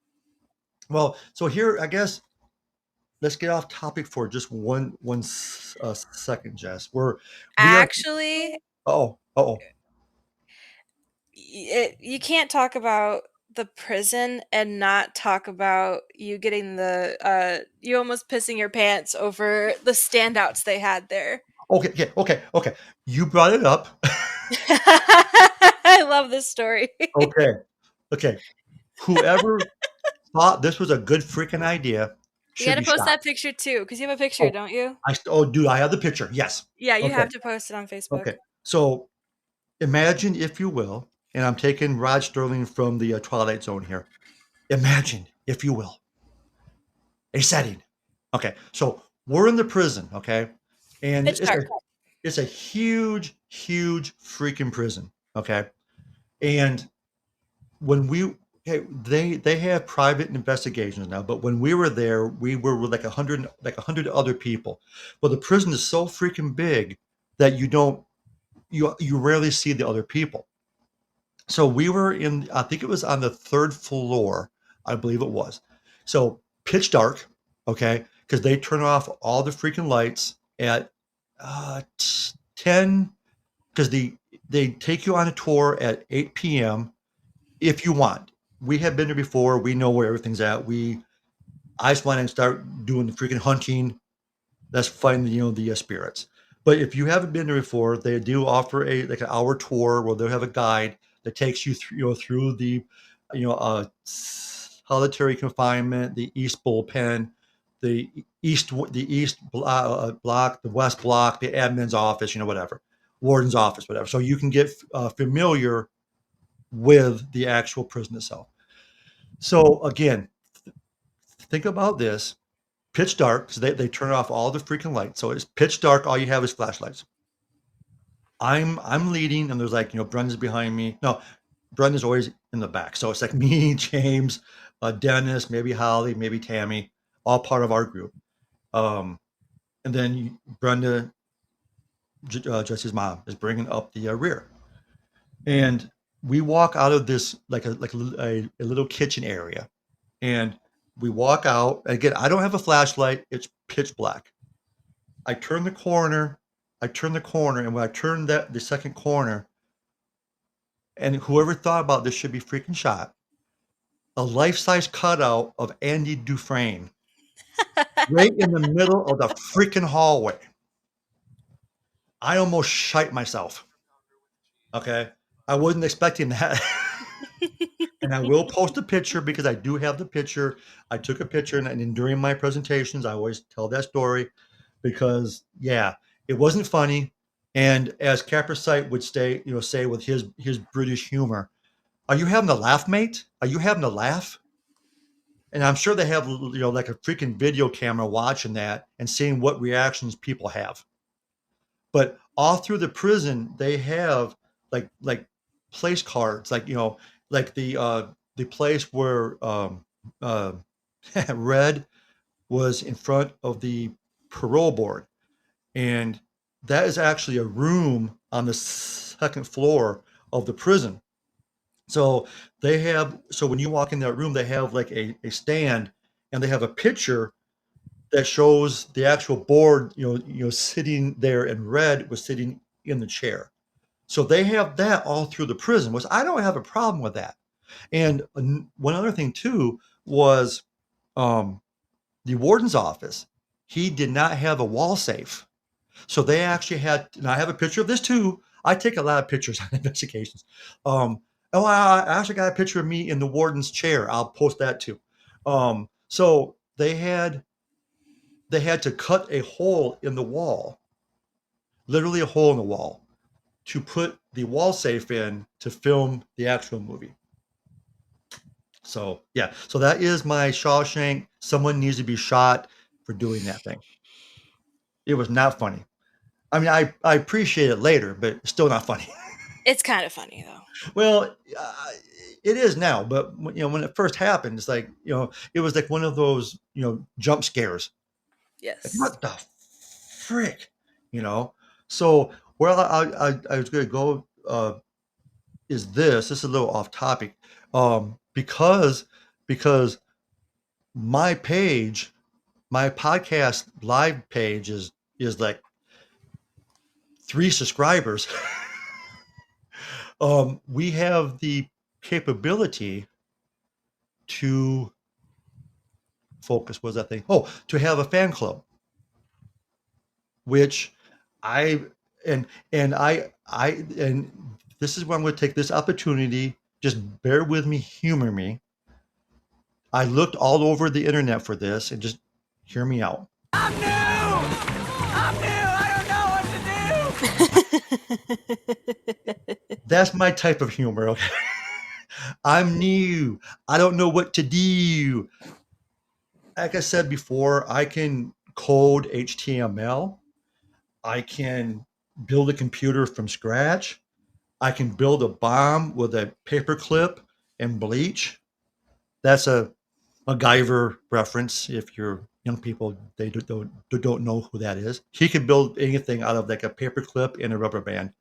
well, so here I guess let's get off topic for just one second, Jess. We are Actually, oh you can't talk about the prison and not talk about you getting you almost pissing your pants over the standouts they had there. okay. You brought it up. I love this story. Okay, okay. Whoever thought this was a good freaking idea You should gotta be post shot. that picture too, because you have a picture, Oh, don't you? dude, I have the picture. Yes. Yeah, you Okay, have to post it on Facebook. okay. So imagine, if you will, and I'm taking Rod Sterling from the Twilight Zone here. Imagine, if you will, a setting. Okay, so we're in the prison. Okay, and Pitch dark. it's a huge, huge freaking prison. Okay, and when we okay, they have private investigations now, but when we were there, we were with like 100 other people. Well, the prison is so freaking big that you rarely see the other people. So we were in, I think it was on the third floor, I believe it was. So pitch dark, okay, because they turn off all the freaking lights at 10, because they take you on a tour at 8 p.m. if you want. We have been there before. We know where everything's at. I just want to start doing the freaking hunting. Let's find the spirits. But if you haven't been there before, they do offer a like an hour tour where they'll have a guide that takes you through through the solitary confinement, the east bullpen, the east block, the west block, the admin's office, whatever, warden's office, whatever. So you can get familiar with the actual prison itself. So again, think about this: pitch dark, because they turn off all the freaking lights. So it's pitch dark. All you have is flashlights. I'm leading, and there's like Brenda's behind me. No, Brenda's always in the back. So it's like me, James, Dennis, maybe Holly, maybe Tammy, all part of our group. Um, and then Brenda, Jesse's mom, is bringing up the rear, and we walk out of this like a little kitchen area, and we walk out. Again, I don't have a flashlight. It's pitch black. I turn the corner. And when I turn the second corner, and whoever thought about this should be freaking shot. A life-size cutout of Andy Dufresne right in the middle of the freaking hallway. I almost shite myself. Okay. I wasn't expecting that. And I will post a picture because I do have the picture. I took a picture, and during my presentations, I always tell that story because, yeah, it wasn't funny. And as Capricite would say with his British humor, "Are you having a laugh, mate? Are you having a laugh?" And I'm sure they have, like a freaking video camera watching that and seeing what reactions people have. But all through the prison, they have like place cards, like the place where uh, Red was in front of the parole board, and that is actually a room on the second floor of the prison. So so when you walk in that room, they have like a stand, and they have a picture that shows the actual board, sitting there, and Red was sitting in the chair. So they have that all through the prison, which I don't have a problem with that. And one other thing too was um, the warden's office. He did not have a wall safe. So they actually had, and I have a picture of this too. I take a lot of pictures on investigations. Um, oh, I actually got a picture of me in the warden's chair. I'll post that too. So they had to cut a hole in the wall, literally a hole in the wall, to put the wall safe in to film the actual movie. So yeah, so that is my Shawshank. Someone needs to be shot for doing that thing. It was not funny. I mean, I appreciate it later, but it's still not funny. It's kind of funny though. Well, it is now, but when it first happened, it's like it was like one of those jump scares. Like, Yes. what the frick, you know? So where I was going to go is this is a little off topic, because my page, my podcast live page is like 3 subscribers. We have the capability to focus. What was that thing? Oh, to have a fan club, which I and this is where I'm going to take this opportunity. Just bear with me, humor me. I looked all over the internet for this, and just hear me out. I'm new! I'm new! I don't know what to do! That's my type of humor. Okay, I'm new. I don't know what to do. Like I said before, I can code HTML. I can build a computer from scratch. I can build a bomb with a paperclip and bleach. That's a MacGyver reference. If you're young people, they don't know who that is. He can build anything out of like a paperclip and a rubber band.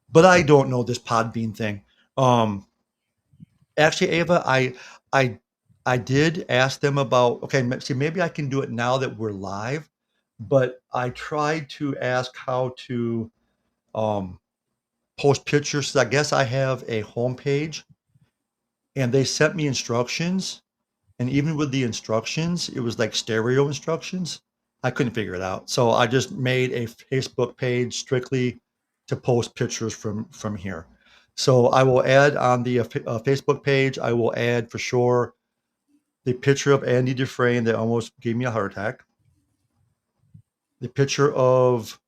But I don't know this Podbean thing. Um, Actually, Ava, I I did ask them about, okay, see, maybe I can do it now that we're live, but I tried to ask how to um, post pictures. So I guess I have a homepage, and they sent me instructions. And even with the instructions, it was like stereo instructions. I couldn't figure it out. So I just made a Facebook page strictly to post pictures from here. So I will add on the Facebook page, I will add for sure the picture of Andy Dufresne that almost gave me a heart attack, the picture of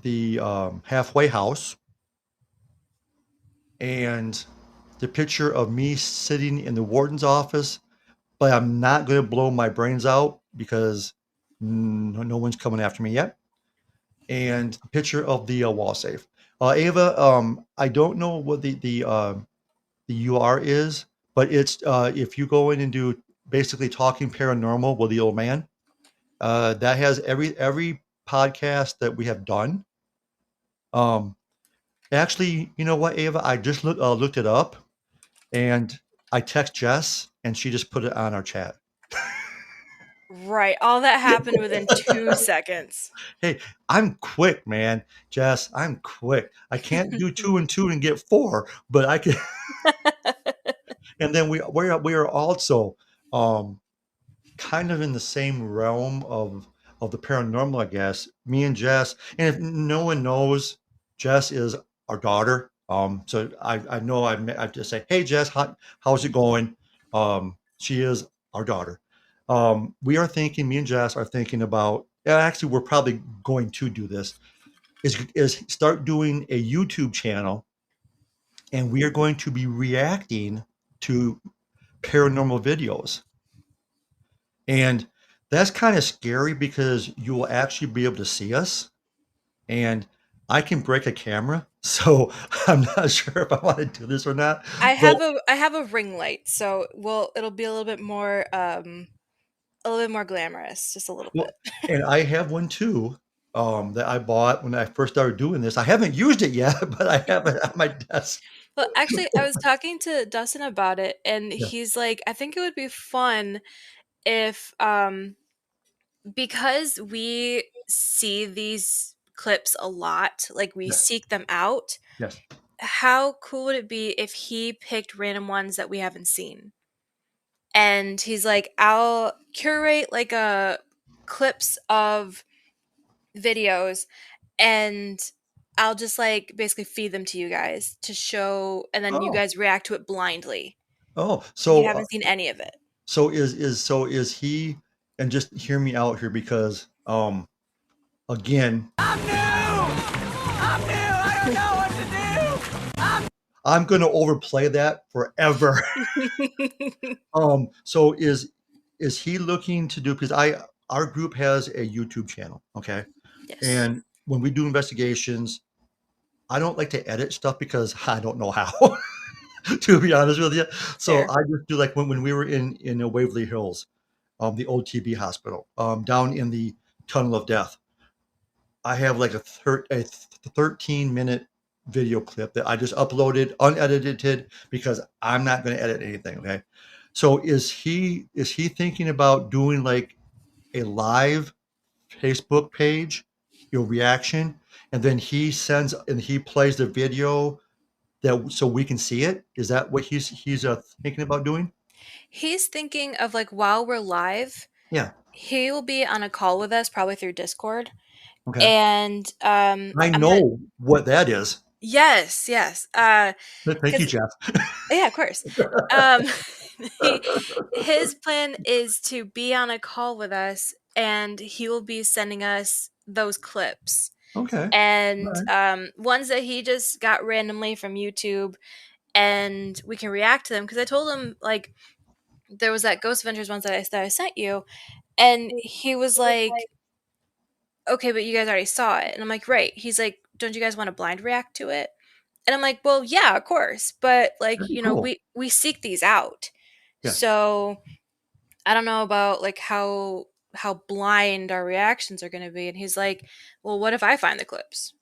the halfway house, and the picture of me sitting in the warden's office. But I'm not going to blow my brains out because no one's coming after me yet. And the picture of the wall safe. Ava, I don't know what the UR is, but it's if you go in and do basically talking paranormal with the old man, that has every podcast that we have done. Um, Actually, you know what, Ava? I just looked it up, and I text Jess, and she just put it on our chat. Right. All that happened within 2 seconds. Hey, I'm quick, man. Jess, I'm quick. I can't do two and two and get four, but I can. And then we are also um, kind of in the same realm of the paranormal, I guess. Me and Jess, and if no one knows, Jess is our daughter. So I know I just say, hey Jess, how's it going? She is our daughter. We are thinking, me and Jess are thinking about, yeah, actually, we're probably going to do this, is start doing a YouTube channel, and we are going to be reacting to paranormal videos. And that's kind of scary because you will actually be able to see us. And I can break a camera, so I'm not sure if I want to do this or not. But I have a ring light, so it'll be a little bit more glamorous, just a little well, bit. and I have one too, that I bought when I first started doing this. I haven't used it yet, but I have it at my desk. Well, actually, I was talking to Dustin about it, and Yeah, he's like, I think it would be fun if because we see these clips a lot, like we yes, seek them out. yes. How cool would it be if he picked random ones that we haven't seen? And he's like, I'll curate like a clips of videos, and I'll just like basically feed them to you guys to show, and then you Oh, guys react to it blindly oh. if you So, haven't seen any of it. so is he? And just hear me out here, because again, I'm new! I'm new! I don't know what to do! I'm going to overplay that forever. So is he looking to do, because I our group has a YouTube channel, okay? Yes, And when we do investigations, I don't like to edit stuff because I don't know how, to be honest with you. So fair. I just do like when we were in Waverly Hills, the old TB hospital, down in the tunnel of death. I have like a 13-minute video clip that I just uploaded unedited because I'm not going to edit anything. Okay. So is he thinking about doing like a live Facebook page, your reaction, and then he sends and he plays the video that so we can see it? Is that what he's thinking about doing? He's thinking of like while we're live, Yeah. he will be on a call with us, probably through Discord. Okay. And I I'm gonna know what that is. yes, yes. Thank you, Because Jeff. yeah, of course. Um, his plan is to be on a call with us, and he will be sending us those clips Okay. All and right. ones that he just got randomly from YouTube, and we can react to them. Because I told him like there was that Ghost Adventures ones that I sent you, and he was like, "Okay, but you guys already saw it," and I'm like, "Right." He's like, "Don't you guys want to blind react to it?" And I'm like, "Well, yeah, of course, but like, That'd be cool. we seek these out." Yes. So, I don't know about like how blind our reactions are going to be. And he's like, "Well, what if I find the clips?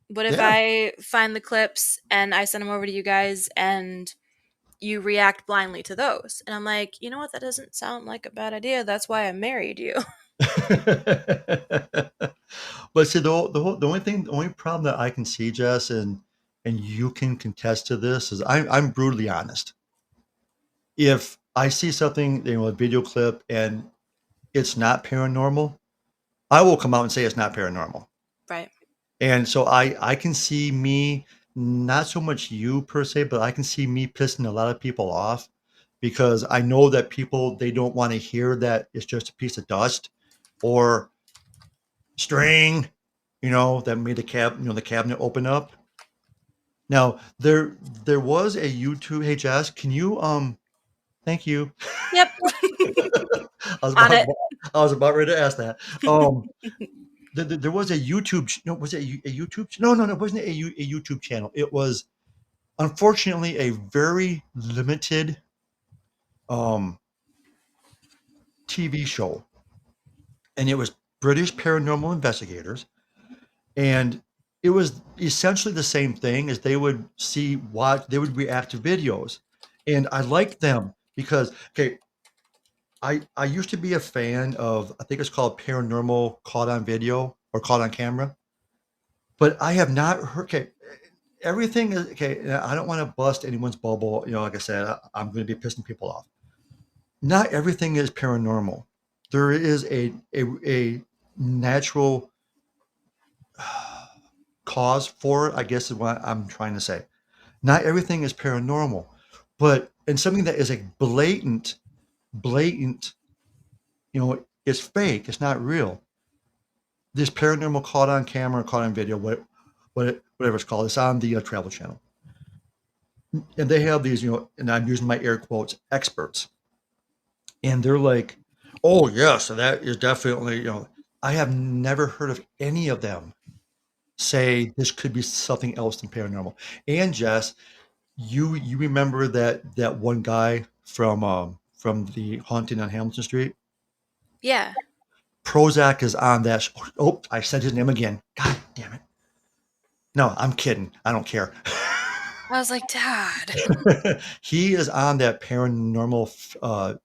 What if Yeah. I find the clips and I send them over to you guys and you react blindly to those?" And I'm like, "You know what? That doesn't sound like a bad idea. That's why I married you." But see, the only problem that I can see, Jess, and you can contest to this, is I'm brutally honest. If I see something, a video clip, and it's not paranormal, I will come out and say it's not paranormal. Right. And so I can see me, not so much you per se, but I can see me pissing a lot of people off because I know that people, they don't want to hear that it's just a piece of dust or string, that made the cabinet open up. Now there was a YouTube. Hey Jazz, can you thank you. Yep. I was On about it. I was about ready to ask that. There was a YouTube. No, was it a YouTube? No, it wasn't a YouTube channel. It was unfortunately a very limited um, TV show, and it was British paranormal investigators, and it was essentially the same thing as they would they would react to videos, and I liked them because okay, I used to be a fan of, I think it's called Paranormal Caught on Video or Caught on Camera, but I have not heard. Okay, everything is okay. I don't want to bust anyone's bubble. Like I said, I'm going to be pissing people off. Not everything is paranormal. There is a natural cause for it, I guess is what I'm trying to say. Not everything is paranormal, but and something that is a blatant, it's fake. It's not real. This paranormal caught on camera, caught on video, whatever it's called. It's on the Travel Channel, and they have these, and I'm using my air quotes, experts, and they're like, "Oh yes, so that is definitely." I have never heard of any of them say this could be something else than paranormal. And Jess, you remember that one guy from the haunting on Hamilton Street? Yeah. Prozac is on that. Oh, I said his name again. God damn it! No, I'm kidding. I don't care. I was like, Dad. He is on that paranormal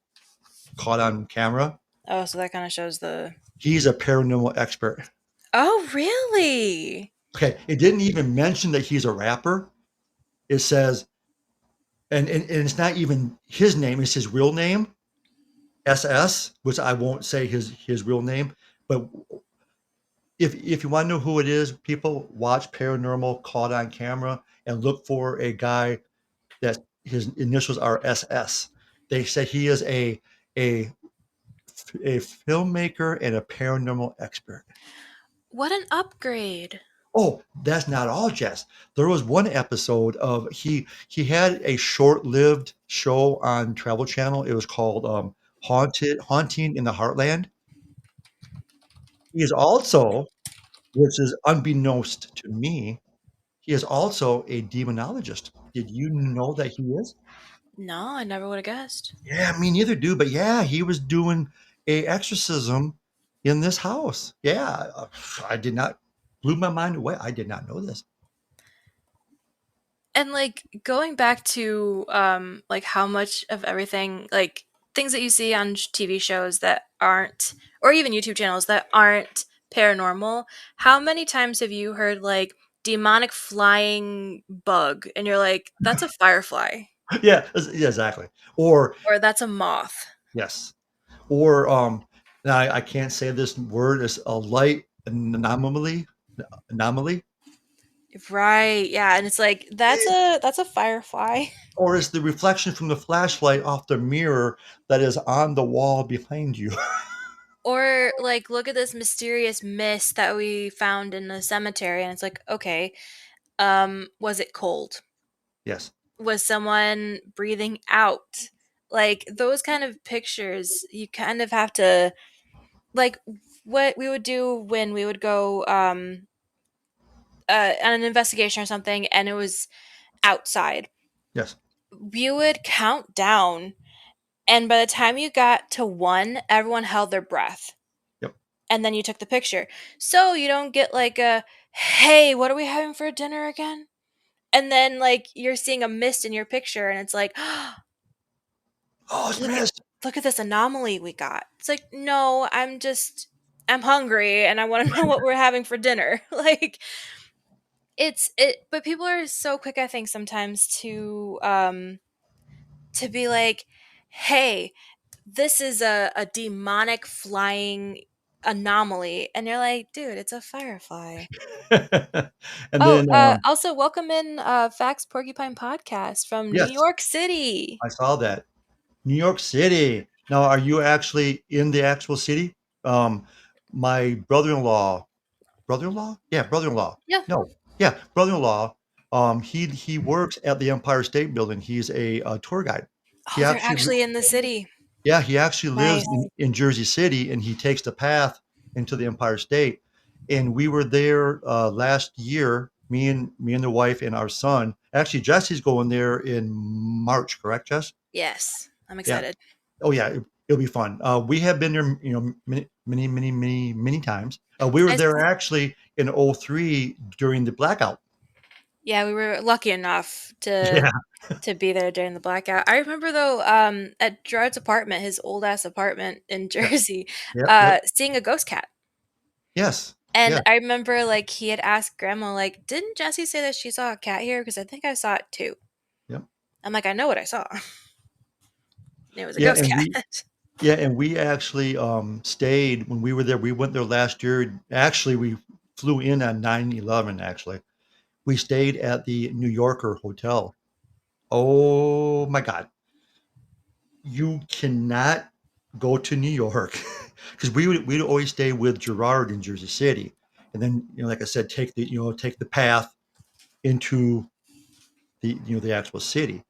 caught on camera. Oh, so that kind of shows the. He's a paranormal expert. Oh, really? Okay, it didn't even mention that he's a rapper. It says, and it's not even his name; it's his real name, SS, which I won't say his real name. But if you want to know who it is, people watch Paranormal Caught on Camera and look for a guy that his initials are SS. They say he is a a filmmaker and a paranormal expert. What an upgrade. Oh, that's not all, Jess. There was one episode of he had a short-lived show on Travel Channel. It was called Haunting in the Heartland. He is also, which is unbeknownst to me, he is also a demonologist. Did you know that he is? No, I never would have guessed. Yeah, me neither, dude. But yeah, he was doing a exorcism in this house. Yeah, I did not blew my mind away. I did not know this. And like going back to like how much of everything, like things that you see on TV shows that aren't, or even YouTube channels that aren't paranormal, how many times have you heard like demonic flying bug and you're like, that's a firefly Yeah, yeah, exactly. Or or that's a moth? yes, or now I can't say this word. Is a light anomaly, Right. Yeah, and it's like that's a firefly. or is the reflection from the flashlight off the mirror that is on the wall behind you. Or like look at this mysterious mist that we found in the cemetery and it's like, okay, was it cold? Yes. Was someone breathing out? Like those kind of pictures, you kind of have to like what we would do when we would go on an investigation or something and it was outside. Yes. We would count down and by the time you got to 1, everyone held their breath. Yep. And then you took the picture. So you don't get like a, "Hey, what are we having for dinner again?" And then like you're seeing a mist in your picture and it's like, Oh, it's look at missed. look at this anomaly we got. It's like, no, I'm hungry and I want to know what we're having for dinner. Like but people are so quick I think sometimes to be like, hey, this is a demonic flying anomaly and you're like, dude, it's a firefly. And Oh, then also welcome in Fax Porcupine Podcast from New yes, York City. I saw that. New York City. Now, are you actually in the actual city? Um, my brother-in-law? Yeah, brother-in-law. Yeah. No, yeah, brother-in-law. He works at the Empire State Building. He's a tour guide. He Oh, they're actually, actually in the city. yeah, he actually lives Nice. in Jersey City, and he takes the path into the Empire State. And we were there last year. Me and the wife and our son. Actually, Jesse's going there in March. Correct, Jess? Yes, I'm Yeah. excited. Oh yeah, it'll be fun. We have been there, many times. We were I there s- actually in '03 during the blackout. yeah, we were lucky enough Yeah. to be there during the blackout. I remember though, at Gerard's apartment, his old ass apartment in Yep. Jersey, Yep. Yep. seeing a ghost cat. Yes. And Yeah. I remember like he had asked grandma, like, didn't Jessie say that she saw a cat here? Because I think I saw it too. Yep. I'm like, I know what I saw. It was a Yeah. ghost cat. And we actually stayed when we were there. We went there last year. Actually, we flew in on 9/11. Actually, We stayed at the New Yorker Hotel. Oh my God. You cannot go to New York because we'd always stay with Gerard in Jersey City. And then, like I said, take the path into the actual city.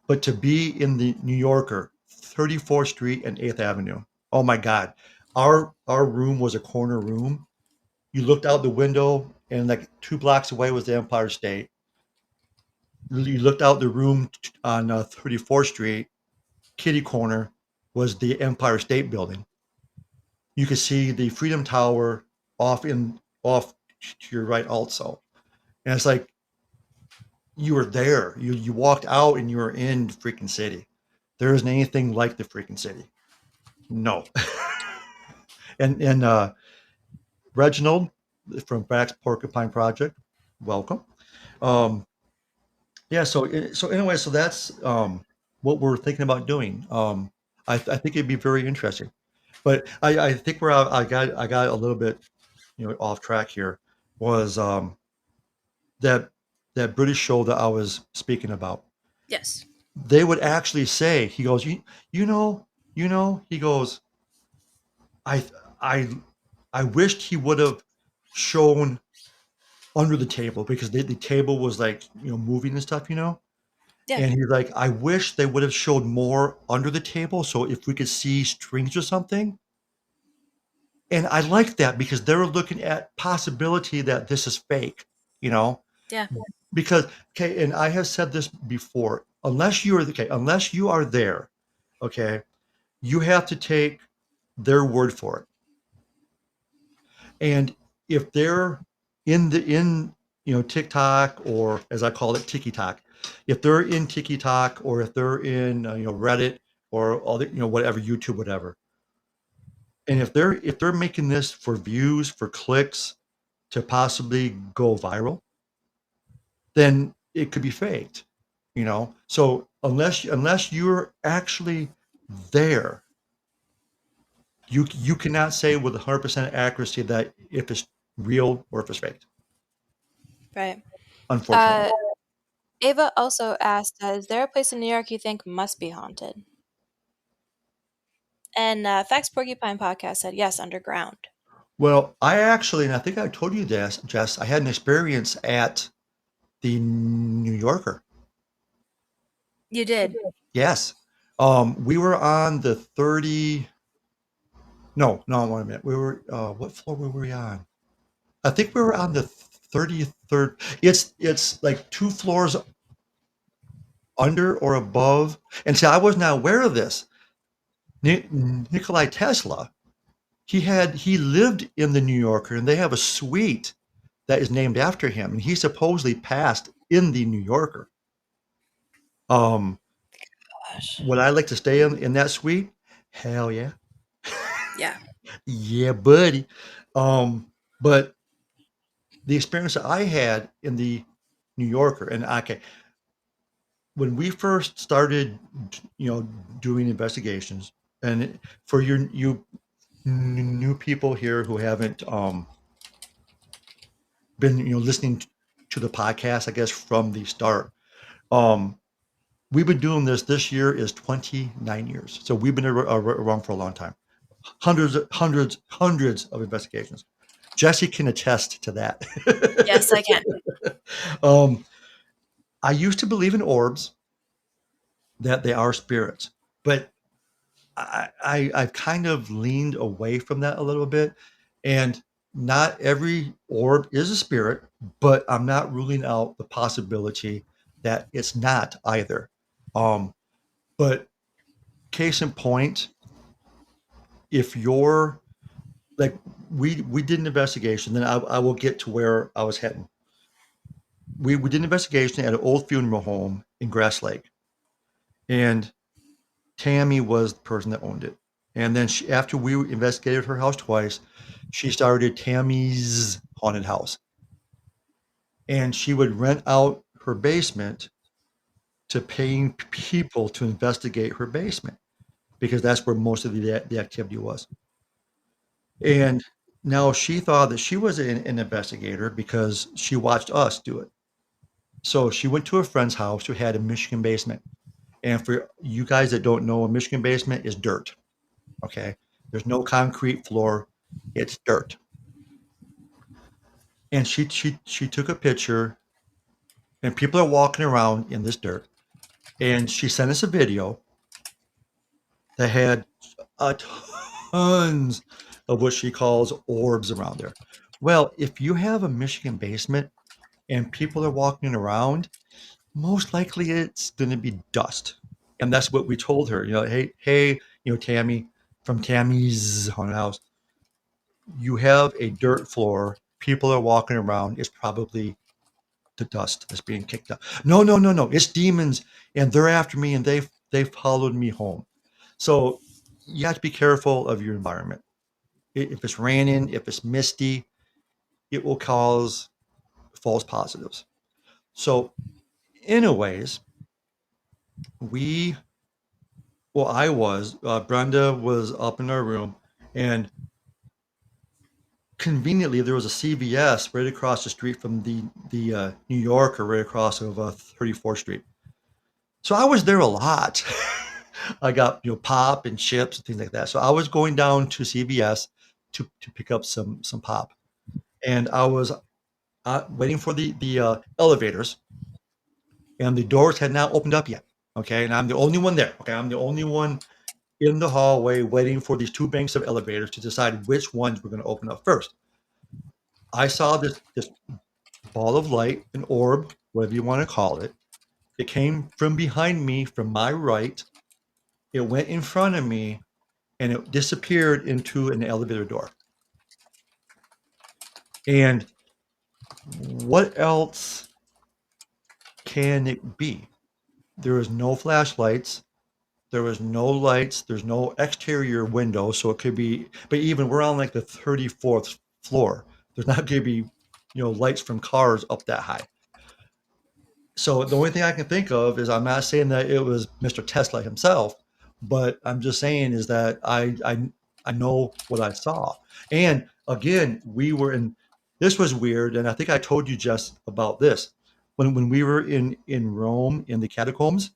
But to be in the New Yorker, 34th Street and 8th Avenue. Oh my God. Our room was a corner room. You looked out the window and like 2 blocks away was the Empire State. You looked out the room on 34th Street, kitty corner was the Empire State Building. You could see the Freedom Tower off to your right also. And it's like you were there. You walked out and you were in the freaking city. There isn't anything like the freaking city. No. And Reginald from Brack's Porcupine Project, welcome. Um, yeah. So anyway, so that's what we're thinking about doing. I think it'd be very interesting. But I think where I got a little bit off track here was that that British show that I was speaking about. Yes. They would actually say, he goes, you know, he goes, I I I wished he would have shown under the table because the table was like moving and stuff. Yeah. And he's like, I wish they would have showed more under the table so if we could see strings or something. And I like that because they're looking at possibility that this is fake, you know? Yeah. Because okay, and I have said this before, unless you are there, okay, you have to take their word for it. And if they're in TikTok, or as I call it TikTok, if they're in TikTok or if they're in Reddit or all the whatever, YouTube, whatever, and if they're making this for views, for clicks, to possibly go viral, then it could be faked. So unless you're actually there, you cannot say with 100% accuracy that if it's real or if it's faked. Right. Unfortunately. Uh, Ava also asked, is there a place in New York you think must be haunted? And Facts Porcupine Podcast said, yes, underground. Well, and I think I told you this, Jess, I had an experience at the New Yorker. You did. Yes. We were on the 30. No, no, wait a minute. We were, what floor were we on? I think we were on the 33rd. It's like 2 floors under or above. And see, I was not aware of this. Nikolai Tesla, he lived in the New Yorker, and they have a suite that is named after him, and he supposedly passed in the New Yorker. Um, Gosh. would I like to stay in that suite? Hell yeah. Yeah. Yeah, buddy. But the experience that I had in the New Yorker, and okay, when we first started, doing investigations, and for you new people here who haven't been listening to the podcast, I guess from the start, um, we've been doing this year is 29 years, so we've been around for a long time. Hundreds of investigations. Jesse can attest to that. Yes, I can. um, I used to believe in orbs, that they are spirits, but I've kind of leaned away from that a little bit. And not every orb is a spirit, but I'm not ruling out the possibility that it's not either. Um, but case in point, if you're like, we did an investigation, then I will get to where I was heading. We did an investigation at an old funeral home in Grass Lake, and Tammy was the person that owned it. And then after we investigated her house twice, she started Tammy's haunted house. And she would rent out her basement to paying people to investigate her basement because that's where most of the activity was. And now she thought that she was an investigator because she watched us do it. So she went to a friend's house who had a Michigan basement. And for you guys that don't know, a Michigan basement is dirt. Okay. There's no concrete floor. It's dirt. And she took a picture and people are walking around in this dirt. And she sent us a video that had a tons of what she calls orbs around there. Well, if you have a Michigan basement and people are walking around, most likely it's going to be dust. And that's what we told her. Hey, Tammy from Tammy's haunted house, you have a dirt floor. People are walking around. It's probably the dust that's being kicked up. No, no, no, no. It's demons, and they're after me, and they followed me home. So you have to be careful of your environment. If it's raining, if it's misty, it will cause false positives. So, anyways, we well, Brenda was up in our room, and conveniently there was a CVS right across the street from the New Yorker, right across of 34th Street. So I was there a lot. I got pop and chips and things like that. So I was going down to CVS to pick up some pop, and I was waiting for the elevators, and the doors had not opened up yet. Okay, and I'm the only one there. Okay, I'm the only one in the hallway waiting for these two banks of elevators to decide which ones were going to open up first. I saw this ball of light, an orb, whatever you want to call it. It came from behind me, from my right. It went in front of me, and it disappeared into an elevator door. And what else can it be? There was no flashlights. There was no lights. There's no exterior window, so it could be. But even we're on like the 34th floor. There's not going to be, lights from cars up that high. So the only thing I can think of is, I'm not saying that it was Mr. Tesla himself, but I'm just saying is that I know what I saw. And again, we were in. This was weird, and I think I told you just about this when we were in Rome in the catacombs.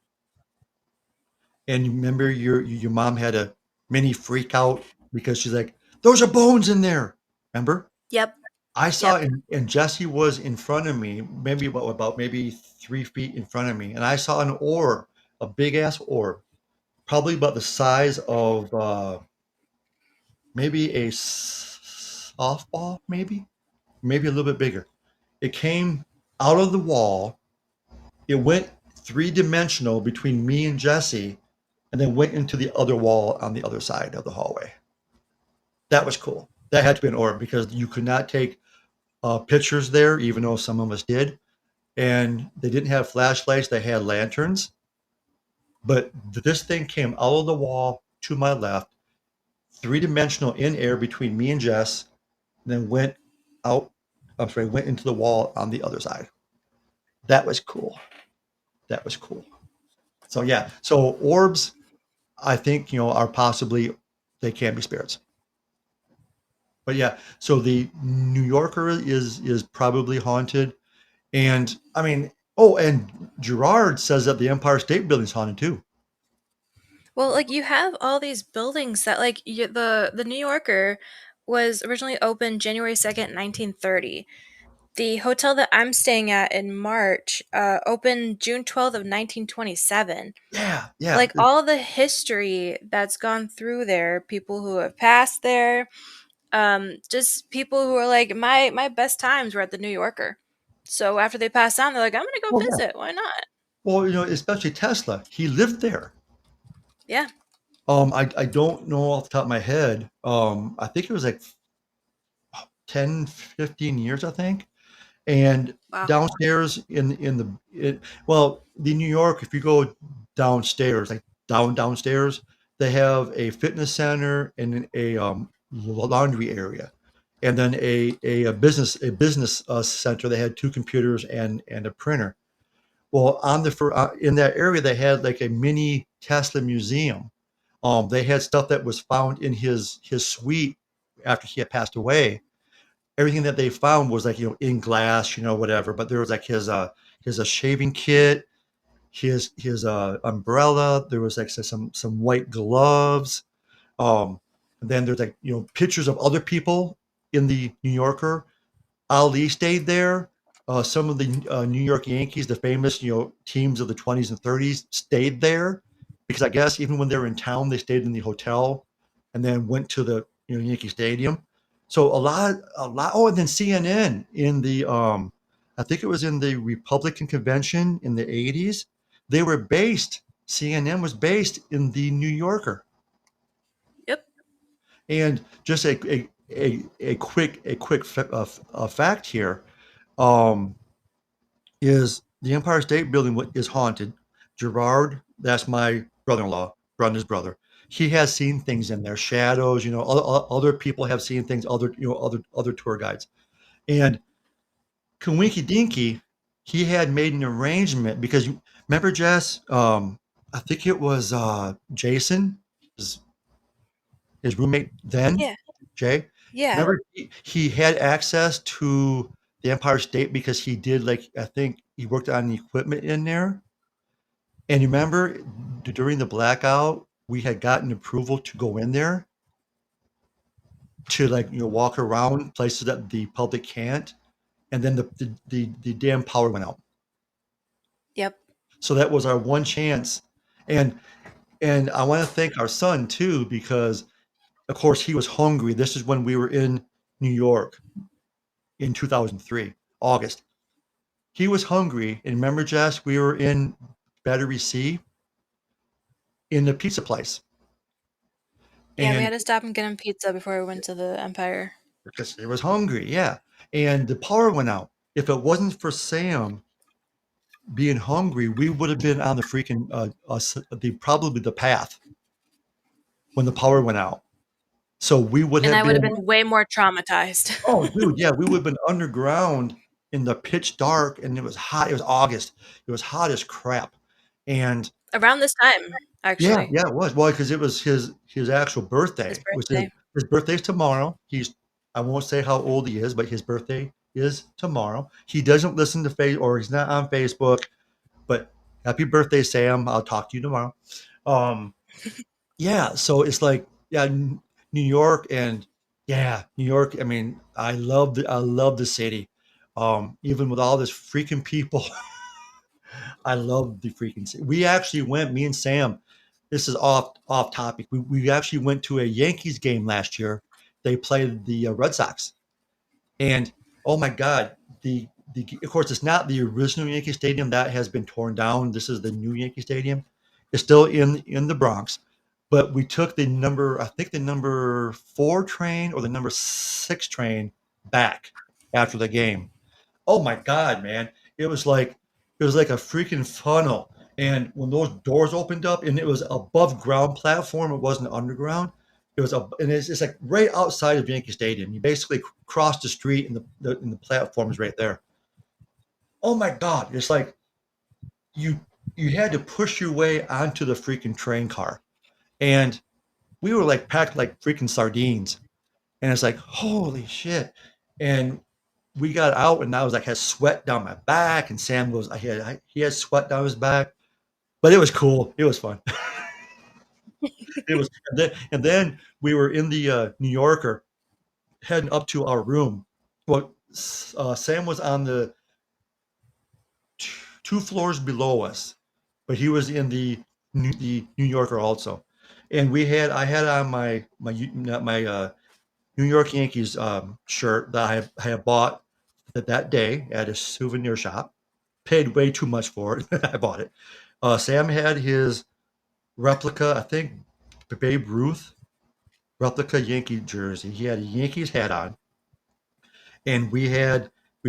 And you remember your mom had a mini freak out because she's like, "Those are bones in there." Remember? Yep. I saw, Yep. and Jesse was in front of me, maybe about maybe 3 feet in front of me, and I saw an orb, a big ass orb, probably about the size of maybe a softball, maybe a little bit bigger. It came out of the wall. It went three-dimensional between me and Jesse, and then went into the other wall on the other side of the hallway. That was cool. That had to be an orb because you could not take pictures there, even though some of us did. And they didn't have flashlights, they had lanterns. But this thing came out of the wall to my left, three-dimensional in air between me and Jess, and then out, went into the wall on the other side. That was cool. That was cool. So yeah, so orbs, I think, are possibly, they can be spirits. But yeah, so the New Yorker is probably haunted. And I mean, oh, and Gerard says that the Empire State Building is haunted too. Well, like you have all these buildings that the New Yorker was originally opened January 2nd, 1930. The hotel that I'm staying at in March opened June 12th of 1927. Yeah, yeah. Like all the history that's gone through there, people who have passed there, just people who are like my best times were at the New Yorker. So after they passed on, they're like, I'm gonna go Oh yeah. visit. Why not? Well, especially Tesla. He lived there. Yeah. I don't know off the top of my head. I think it was like 10, 15 years, I think. And Wow. downstairs well, the New York, if you go downstairs, like downstairs, they have a fitness center and a laundry area, and then a business center. They had two computers and a printer. Well, in that area, they had like a mini Tesla museum. They had stuff that was found in his suite after he had passed away. Everything that they found was like in glass, whatever. But there was like his shaving kit, his umbrella. There was like some white gloves. And then there's like pictures of other people in the New Yorker. Ali stayed there. Some of the New York Yankees, the famous teams of the 20s and 30s, stayed there because I guess even when they were in town, they stayed in the hotel and then went to the Yankee Stadium. So a lot. Oh, and then CNN in the I think it was in the Republican convention in the 80s. They were based. CNN was based in the New Yorker. Yep. And just a quick fact here. Um, is the Empire State Building is haunted. Gerard, that's my brother-in-law, Brenda's brother. He has seen things in there, shadows. Other people have seen things. Other tour guides. And Kawinky Dinky, he had made an arrangement because remember Jess. I think it was Jason, his, his roommate then, Yeah. Jay. Yeah. Remember he had access to the Empire State because he did like I think he worked on the equipment in there. And you remember during the blackout, we had gotten approval to go in there to like walk around places that the public can't. And then the damn power went out. Yep. So that was our one chance. And and I want to thank our son too because of course he was hungry. This is when we were in New York in 2003, August. He was hungry, and remember, Jess, we were in Battery C in the pizza place, Yeah, we and had to stop and get him pizza before we went to the Empire. because he was hungry, yeah, and the power went out. If it wasn't for Sam being hungry, we would have been on the freaking the probably the path when the power went out. So we would And have I would have been, been way more traumatized. oh, dude, yeah, we would have been underground in the pitch dark, and it was hot. It was August. It was hot as crap, and Around this time, yeah, actually, yeah, it was. Well, because it was his actual his birthday. Which birthday. his birthday's tomorrow. I won't say how old he is, but his birthday is tomorrow. He doesn't listen to face or he's not on Facebook. But happy birthday, Sam! I'll talk to you tomorrow. Um, yeah, so it's like New York and yeah, New York. I mean, I love the city. Even with all this freaking people, I love the freaking city. We actually went, me and Sam. This is off topic. We actually went to a Yankees game last year. They played the Red Sox, and oh my God, the of course it's not the original Yankee Stadium that has been torn down. This is the new Yankee Stadium. It's still in the Bronx, but we took I think the number 4 train or the number 6 train back after the game. Oh my God, man. It was like a freaking funnel. And when those doors opened up and it was above ground platform, it wasn't underground. And it's like right outside of Yankee Stadium. You basically cross the street and the platform is right there. Oh my God. It's like you you had to push your way onto the freaking train car. And we were like packed like freaking sardines. And it's like, holy shit. And we got out and I was like had sweat down my back and Sam was he had sweat down his back, but it was cool. It was fun. It was and then we were in the New Yorker heading up to our room. Well, Sam was on the 2 floors below us, but he was in the New Yorker also. And I had on my New York Yankees shirt that I had bought that day at a souvenir shop. Paid way too much for it. I bought it. Sam had his replica, I think, Babe Ruth replica Yankee jersey. He had a Yankees hat on, and we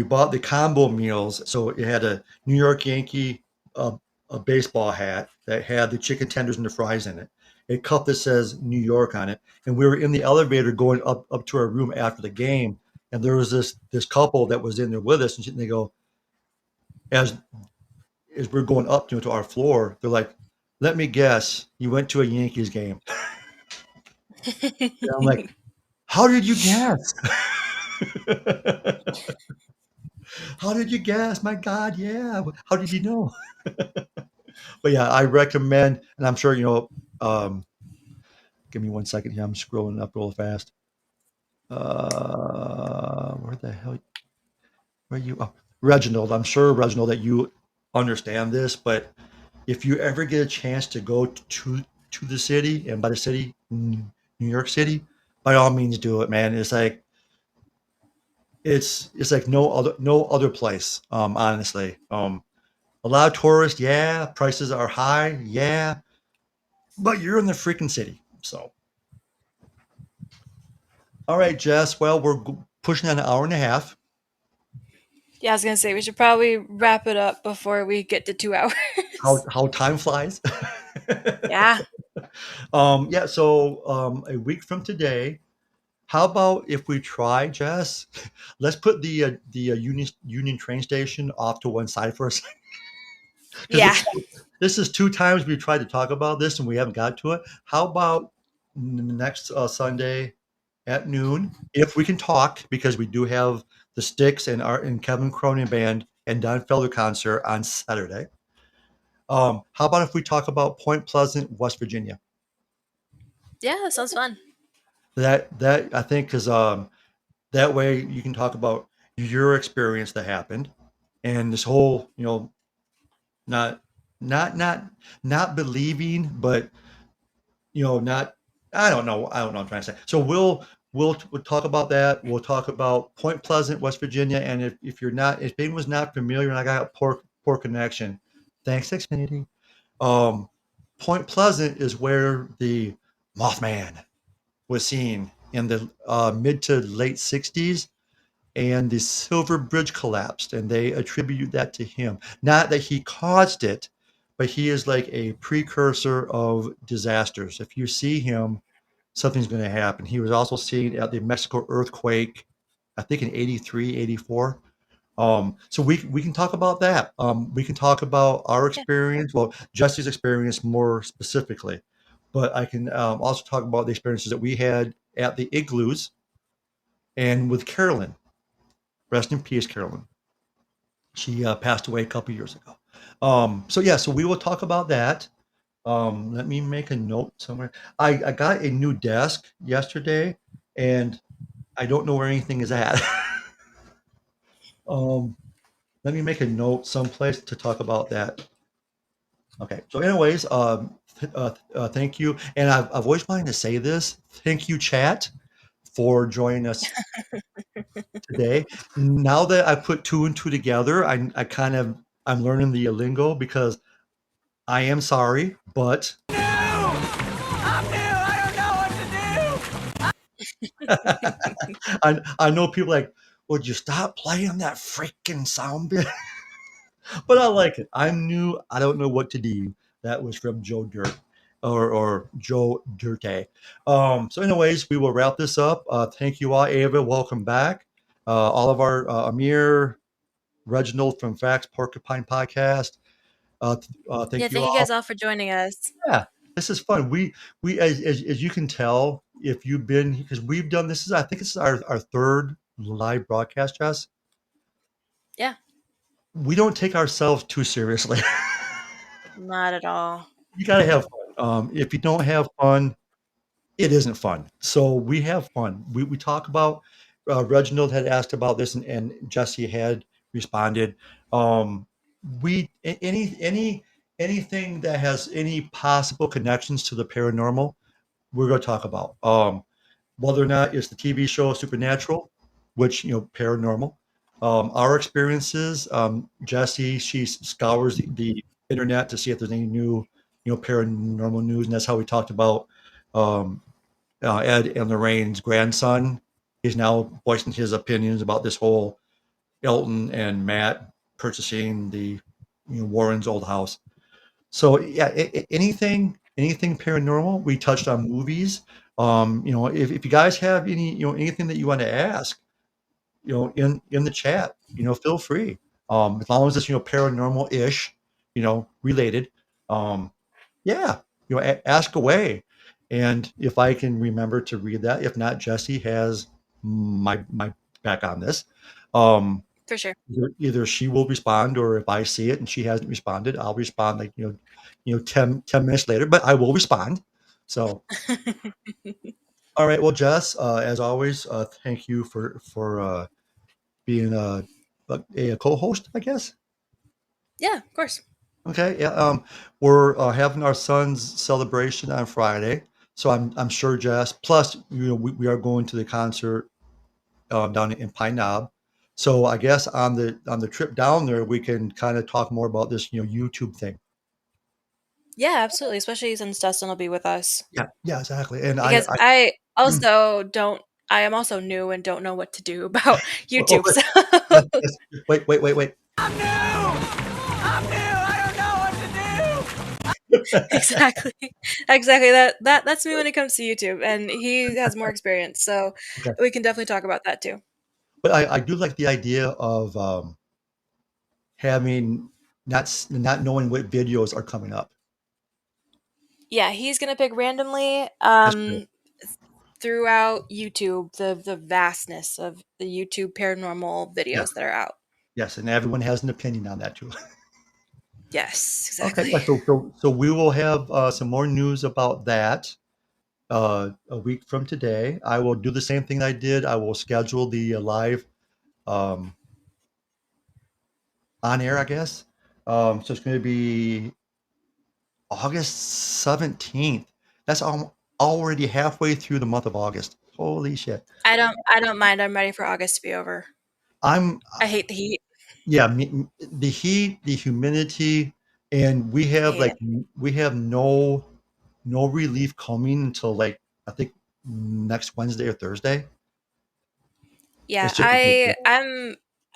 bought the combo meals. So it had a New York Yankee uh, a baseball hat that had the chicken tenders and the fries in it. A cup that says New York on it, and we were in the elevator going up to our room after the game, and there was this couple that was in there with us, and they go as we're going up to our floor, they're like, "Let me guess, you went to a Yankees game." And I'm like, "How did you guess?" How did you guess? My God, yeah. How did you know? But yeah, I recommend, and I'm sure give me one second here. I'm scrolling up real fast. Where the hell? Where you? Oh, Reginald. I'm sure Reginald that you understand this, but if you ever get a chance to go to the city, and by the city, New York City, by all means do it, man. It's like no other place. Honestly, a lot of tourists, yeah. Prices are high, yeah, but you're in the freaking city. So, all right, Jess. Well, we're pushing on an hour and a half. Yeah, I was gonna say we should probably wrap it up before we get to 2 hours. How time flies. Yeah. Yeah. So a week from today, how about if we try, Jess? Let's put the Union train station off to one side for a second, because Yeah. this is two times we tried to talk about this and we haven't got to it. How about next Sunday at noon, if we can talk, because we do have the Sticks and Kevin Cronin band and Don Felder concert on Saturday. How about if we talk about Point Pleasant, West Virginia? Yeah, that sounds fun. That I think is that way you can talk about your experience that happened, and this whole not not not not believing, but not, I don't know what I'm trying to say. So we'll talk about that. We'll talk about Point Pleasant, West Virginia, and if anyone was not familiar, and I got a poor connection, thanks Xfinity. Um, Point Pleasant is where the Mothman was seen in the mid to late '60s, and the Silver Bridge collapsed, and they attribute that to him. Not that he caused it, but he is like a precursor of disasters. If you see him, something's going to happen. He was also seen at the Mexico earthquake, I think in '83, '84. So we can talk about that. We can talk about our Yeah. experience, well, Jesse's experience more specifically, but I can also talk about the experiences that we had at the igloos and with Carolyn. Rest in peace, Carolyn. She passed away a couple years ago. So yeah, so we will talk about that. Let me make a note somewhere. I got a new desk yesterday, and I don't know where anything is at. um, Let me make a note someplace to talk about that. Okay. So, anyways, thank you, and I've always wanted to say this. Thank you, chat, for joining us today. Now that I put two and two together, I'm learning the lingo, because I am sorry, but New! I'm new! I don't know what to do! I know people like, would you stop playing that freaking sound bit? But I like it. I'm new. I don't know what to do. That was from Joe Dirt, or Joe Dirte. So, anyways, we will wrap this up. Thank you all, Ava. Welcome back. All of our Amir, Reginald from Facts Porcupine Podcast. Yeah, Thank you thank you all. guys all for joining us. Yeah, this is fun. We as you can tell, if you've been, because we've done this is I think this is our third live broadcast, Jess. Yeah, We don't take ourselves too seriously. not at all. You got to have fun. If you don't have fun, it isn't fun. So we have fun. We talk about. Reginald had asked about this, and Jesse had responded. Um, we anything that has any possible connections to the paranormal, we're going to talk about. Whether or not it's the TV show Supernatural, which paranormal. Our experiences. Jesse, she scours the internet to see if there's any new paranormal news, and that's how we talked about um, Ed and Lorraine's grandson. He's now voicing his opinions about this whole Elton and Matt purchasing the Warren's old house. So yeah, anything paranormal. We touched on movies. If you guys have anything that you want to ask, in the chat, feel free. As long as it's paranormal ish, related. Um, yeah, ask away. And if I can remember to read that, if not, Jesse has my back on this. Um, For sure. Either she will respond, or if I see it and she hasn't responded, I'll respond like, 10 minutes later, but I will respond. So, all right. Well, Jess, as always, thank you for being a co-host, I guess. Yeah, of course. Okay. Yeah. We're having our son's celebration on Friday, so I'm sure Jess. Plus, we are going to the concert down in Pine Knob. So I guess on the trip down there, we can kind of talk more about this, YouTube thing. Yeah, absolutely, especially since Dustin will be with us. Yeah. Yeah. Exactly. And I, Because I I mm, also don't I am also new and don't know what to do about oh, YouTube, but so yes, wait, wait, wait, wait. I'm new! I'm new! I don't know what to do! exactly. Exactly, that's me when it comes to YouTube, and he has more experience, so Okay. we can definitely talk about that too. But I do like the idea of having not knowing what videos are coming up. Yeah, he's gonna pick randomly, That's good. throughout YouTube, the vastness of the YouTube paranormal Yeah. videos that are out. Yes. And everyone has an opinion on that too. Yes, Okay. exactly. Yeah. So we will have some more news about that a week from today. I will do the same thing I did. I will schedule the live um, on air, I guess. So it's going to be August 17th. That's already halfway through the month of August. Holy shit. I don't mind, I'm ready for August to be over. I'm, I hate the heat. yeah, the heat, the humidity, and we I have hate like, it. we have no relief coming until like, I think next Wednesday or Thursday. Yeah, It's just ridiculous.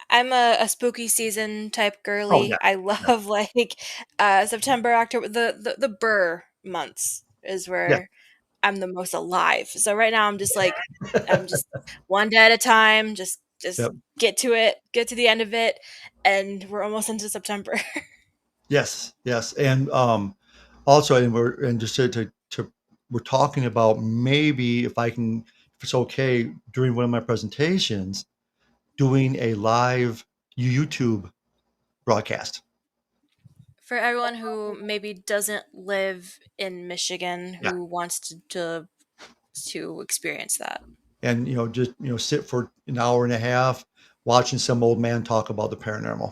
I'm a spooky season type Oh, yeah. girly. I Yeah. love like September, October, the Burr months is Yeah. where I'm the most alive. So right now I'm just one day at a time, just Yep. get to it, get to the end of it, and we're almost into September. Yes, yes, and also, and just to we're talking about maybe if I can, if it's okay, during one of my presentations, doing a live YouTube broadcast. For everyone who maybe doesn't live in Michigan Yeah, who wants to experience that. and just sit for an hour and a half watching some old man talk about the paranormal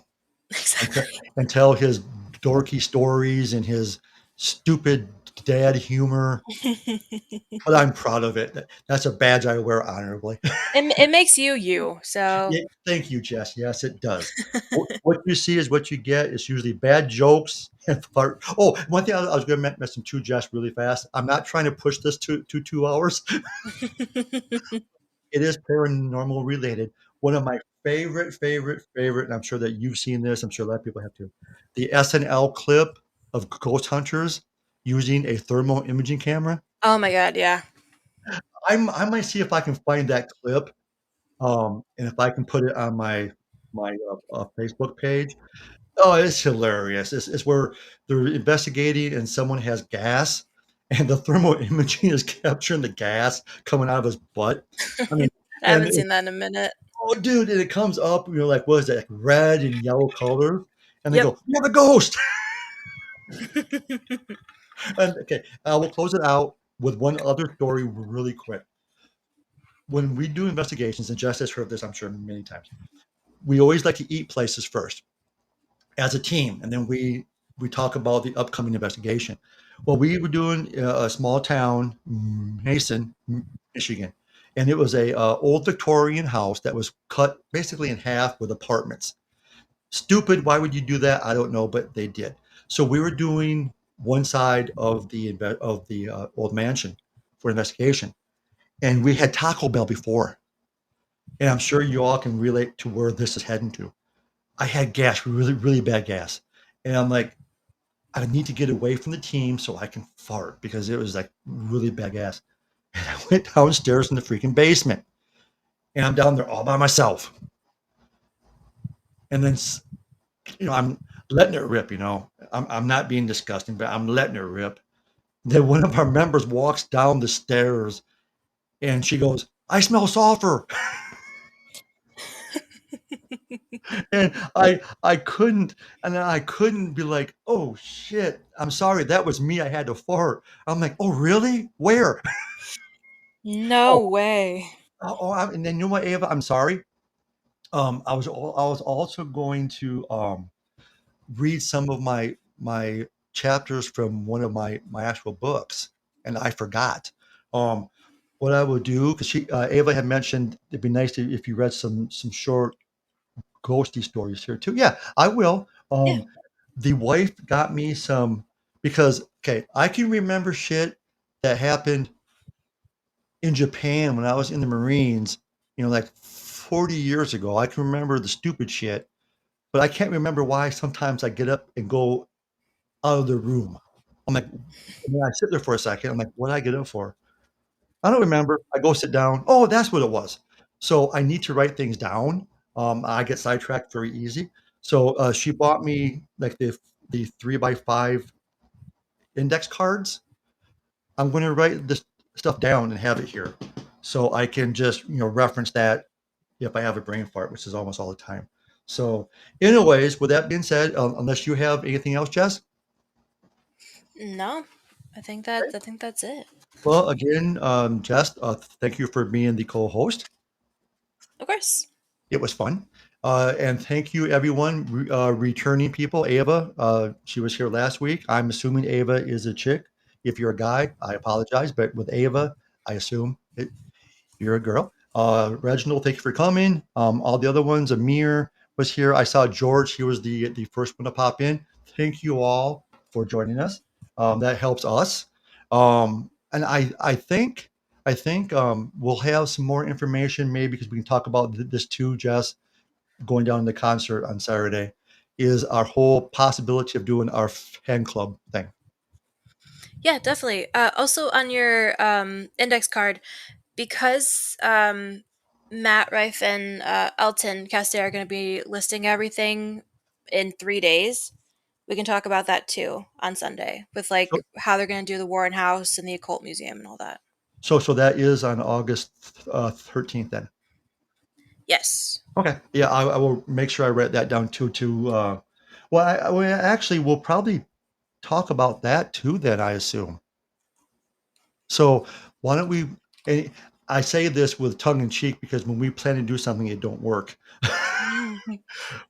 and, Exactly. and tell his dorky stories and his stupid dad humor. But I'm proud of it. That's a badge I wear honorably. It makes you you. So Yeah, thank you, Jess. Yes, it does. What you see is what you get. It's usually bad jokes and fart. Oh, one thing I was going to mention too, Jess, really fast. I'm not trying to push this to 2 hours. It is paranormal related. One of my favorite, and I'm sure that you've seen this. I'm sure a lot of people have too. The SNL clip of ghost hunters using a thermal imaging camera. oh my god, yeah. I might see if I can find that clip, and if I can put it on my Facebook page. Oh, it's hilarious. It's where they're investigating and someone has gas, and the thermal imaging is capturing the gas coming out of his butt. I mean, I and haven't seen that in a minute. oh, dude, and it comes up, like, what is it, like red and yellow color? And they Yep. go, "We have a ghost." And okay, I will close it out with one other story really quick. When we do investigations, and Jess has heard this, I'm sure, many times, we always like to eat places first as a team, and then we talk about the upcoming investigation. Well, we were doing a small town, Mason, Michigan, and it was a old Victorian house that was cut basically in half with apartments. Stupid. Why would you do that? I don't know, but they did. So we were doing one side of the old mansion for investigation, and we had Taco Bell before, and I'm sure you all can relate to where this is heading to. I had gas, really, really bad gas. And I'm like, I need to get away from the team so I can fart because it was like really bad gas. And I went downstairs in the freaking basement and I'm down there all by myself. And then, I'm letting it rip, I'm not being disgusting, but I'm letting it rip. Then one of our members walks down the stairs and she goes, "I smell sulfur." And I couldn't, and then I couldn't be like, "Oh shit, I'm sorry, that was me. I had to fart." I'm like, "Oh really? Where?" No Oh, way. and then you know what, Ava? I'm sorry. I was also going to read some of my chapters from one of my actual books, and I forgot. Um, what I would do, because she Ava had mentioned it'd be nice if you read some short ghosty stories here too. Yeah, I will. Yeah. The wife got me some because okay, I can remember shit that happened in Japan when I was in the Marines, like 40 years ago. I can remember the stupid shit, but I can't remember why sometimes I get up and go out of the room. I'm like, and then I sit there for a second. I'm like, what did I get up for? I don't remember. I go sit down. Oh, that's what it was. So I need to write things down. I get sidetracked very easy. So she bought me like the 3x5 index cards. I'm going to write this stuff down and have it here, so I can just reference that if I have a brain fart, which is almost all the time. So, anyways, with that being said, unless you have anything else, Jess. No, I think that's it. Well, again, Jess, thank you for being the co-host. Of course. It was fun. And thank you, everyone, returning people. Ava, she was here last week. I'm assuming Ava is a chick. If you're a guy, I apologize. But with Ava, I assume you're a girl. Reginald, thank you for coming. All the other ones, Amir was here. I saw George. He was the first one to pop in. Thank you all for joining us. That helps us. And I think we'll have some more information maybe because we can talk about this too, Jess, going down to the concert on Saturday, is our whole possibility of doing our fan club thing. Yeah, definitely. Also on your index card, because Matt Rife and Elton Castell are going to be listing everything in 3 days. We can talk about that too on Sunday with So, like how they're going to do the Warren House and the Occult Museum and all that. so that is on August 13th then. Yes. Okay. Yeah, I will make sure I write that down too. Well, actually, we'll probably talk about that too. Then I assume. So why don't we? And I say this with tongue in cheek because when we plan to do something, it don't work.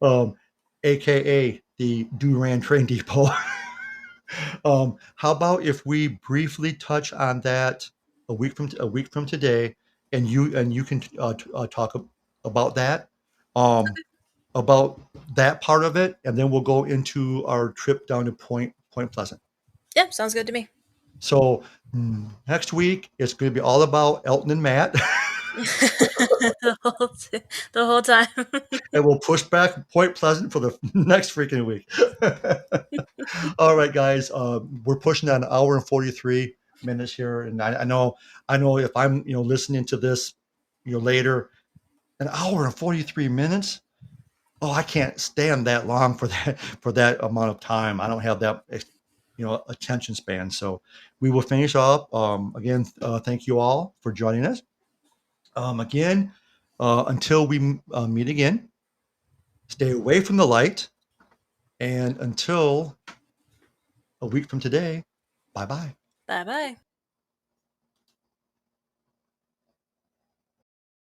um, AKA the Duran Train Depot. How about if we briefly touch on that a week from today, and you can talk about that, um, about that part of it, and then we'll go into our trip down to Point Pleasant. Yep, sounds good to me. So next week it's going to be all about Elton and Matt, The whole time. and we'll push back Point Pleasant for the next freaking week. All right, guys, we're pushing on an hour and 43 minutes here, and I know if I'm listening to this later, an hour and 43 minutes. Oh, I can't stand that long for that amount of time. I don't have that attention span. So we will finish up. Again, thank you all for joining us. Again, until we meet again, stay away from the light, and until a week from today, bye bye. Bye bye.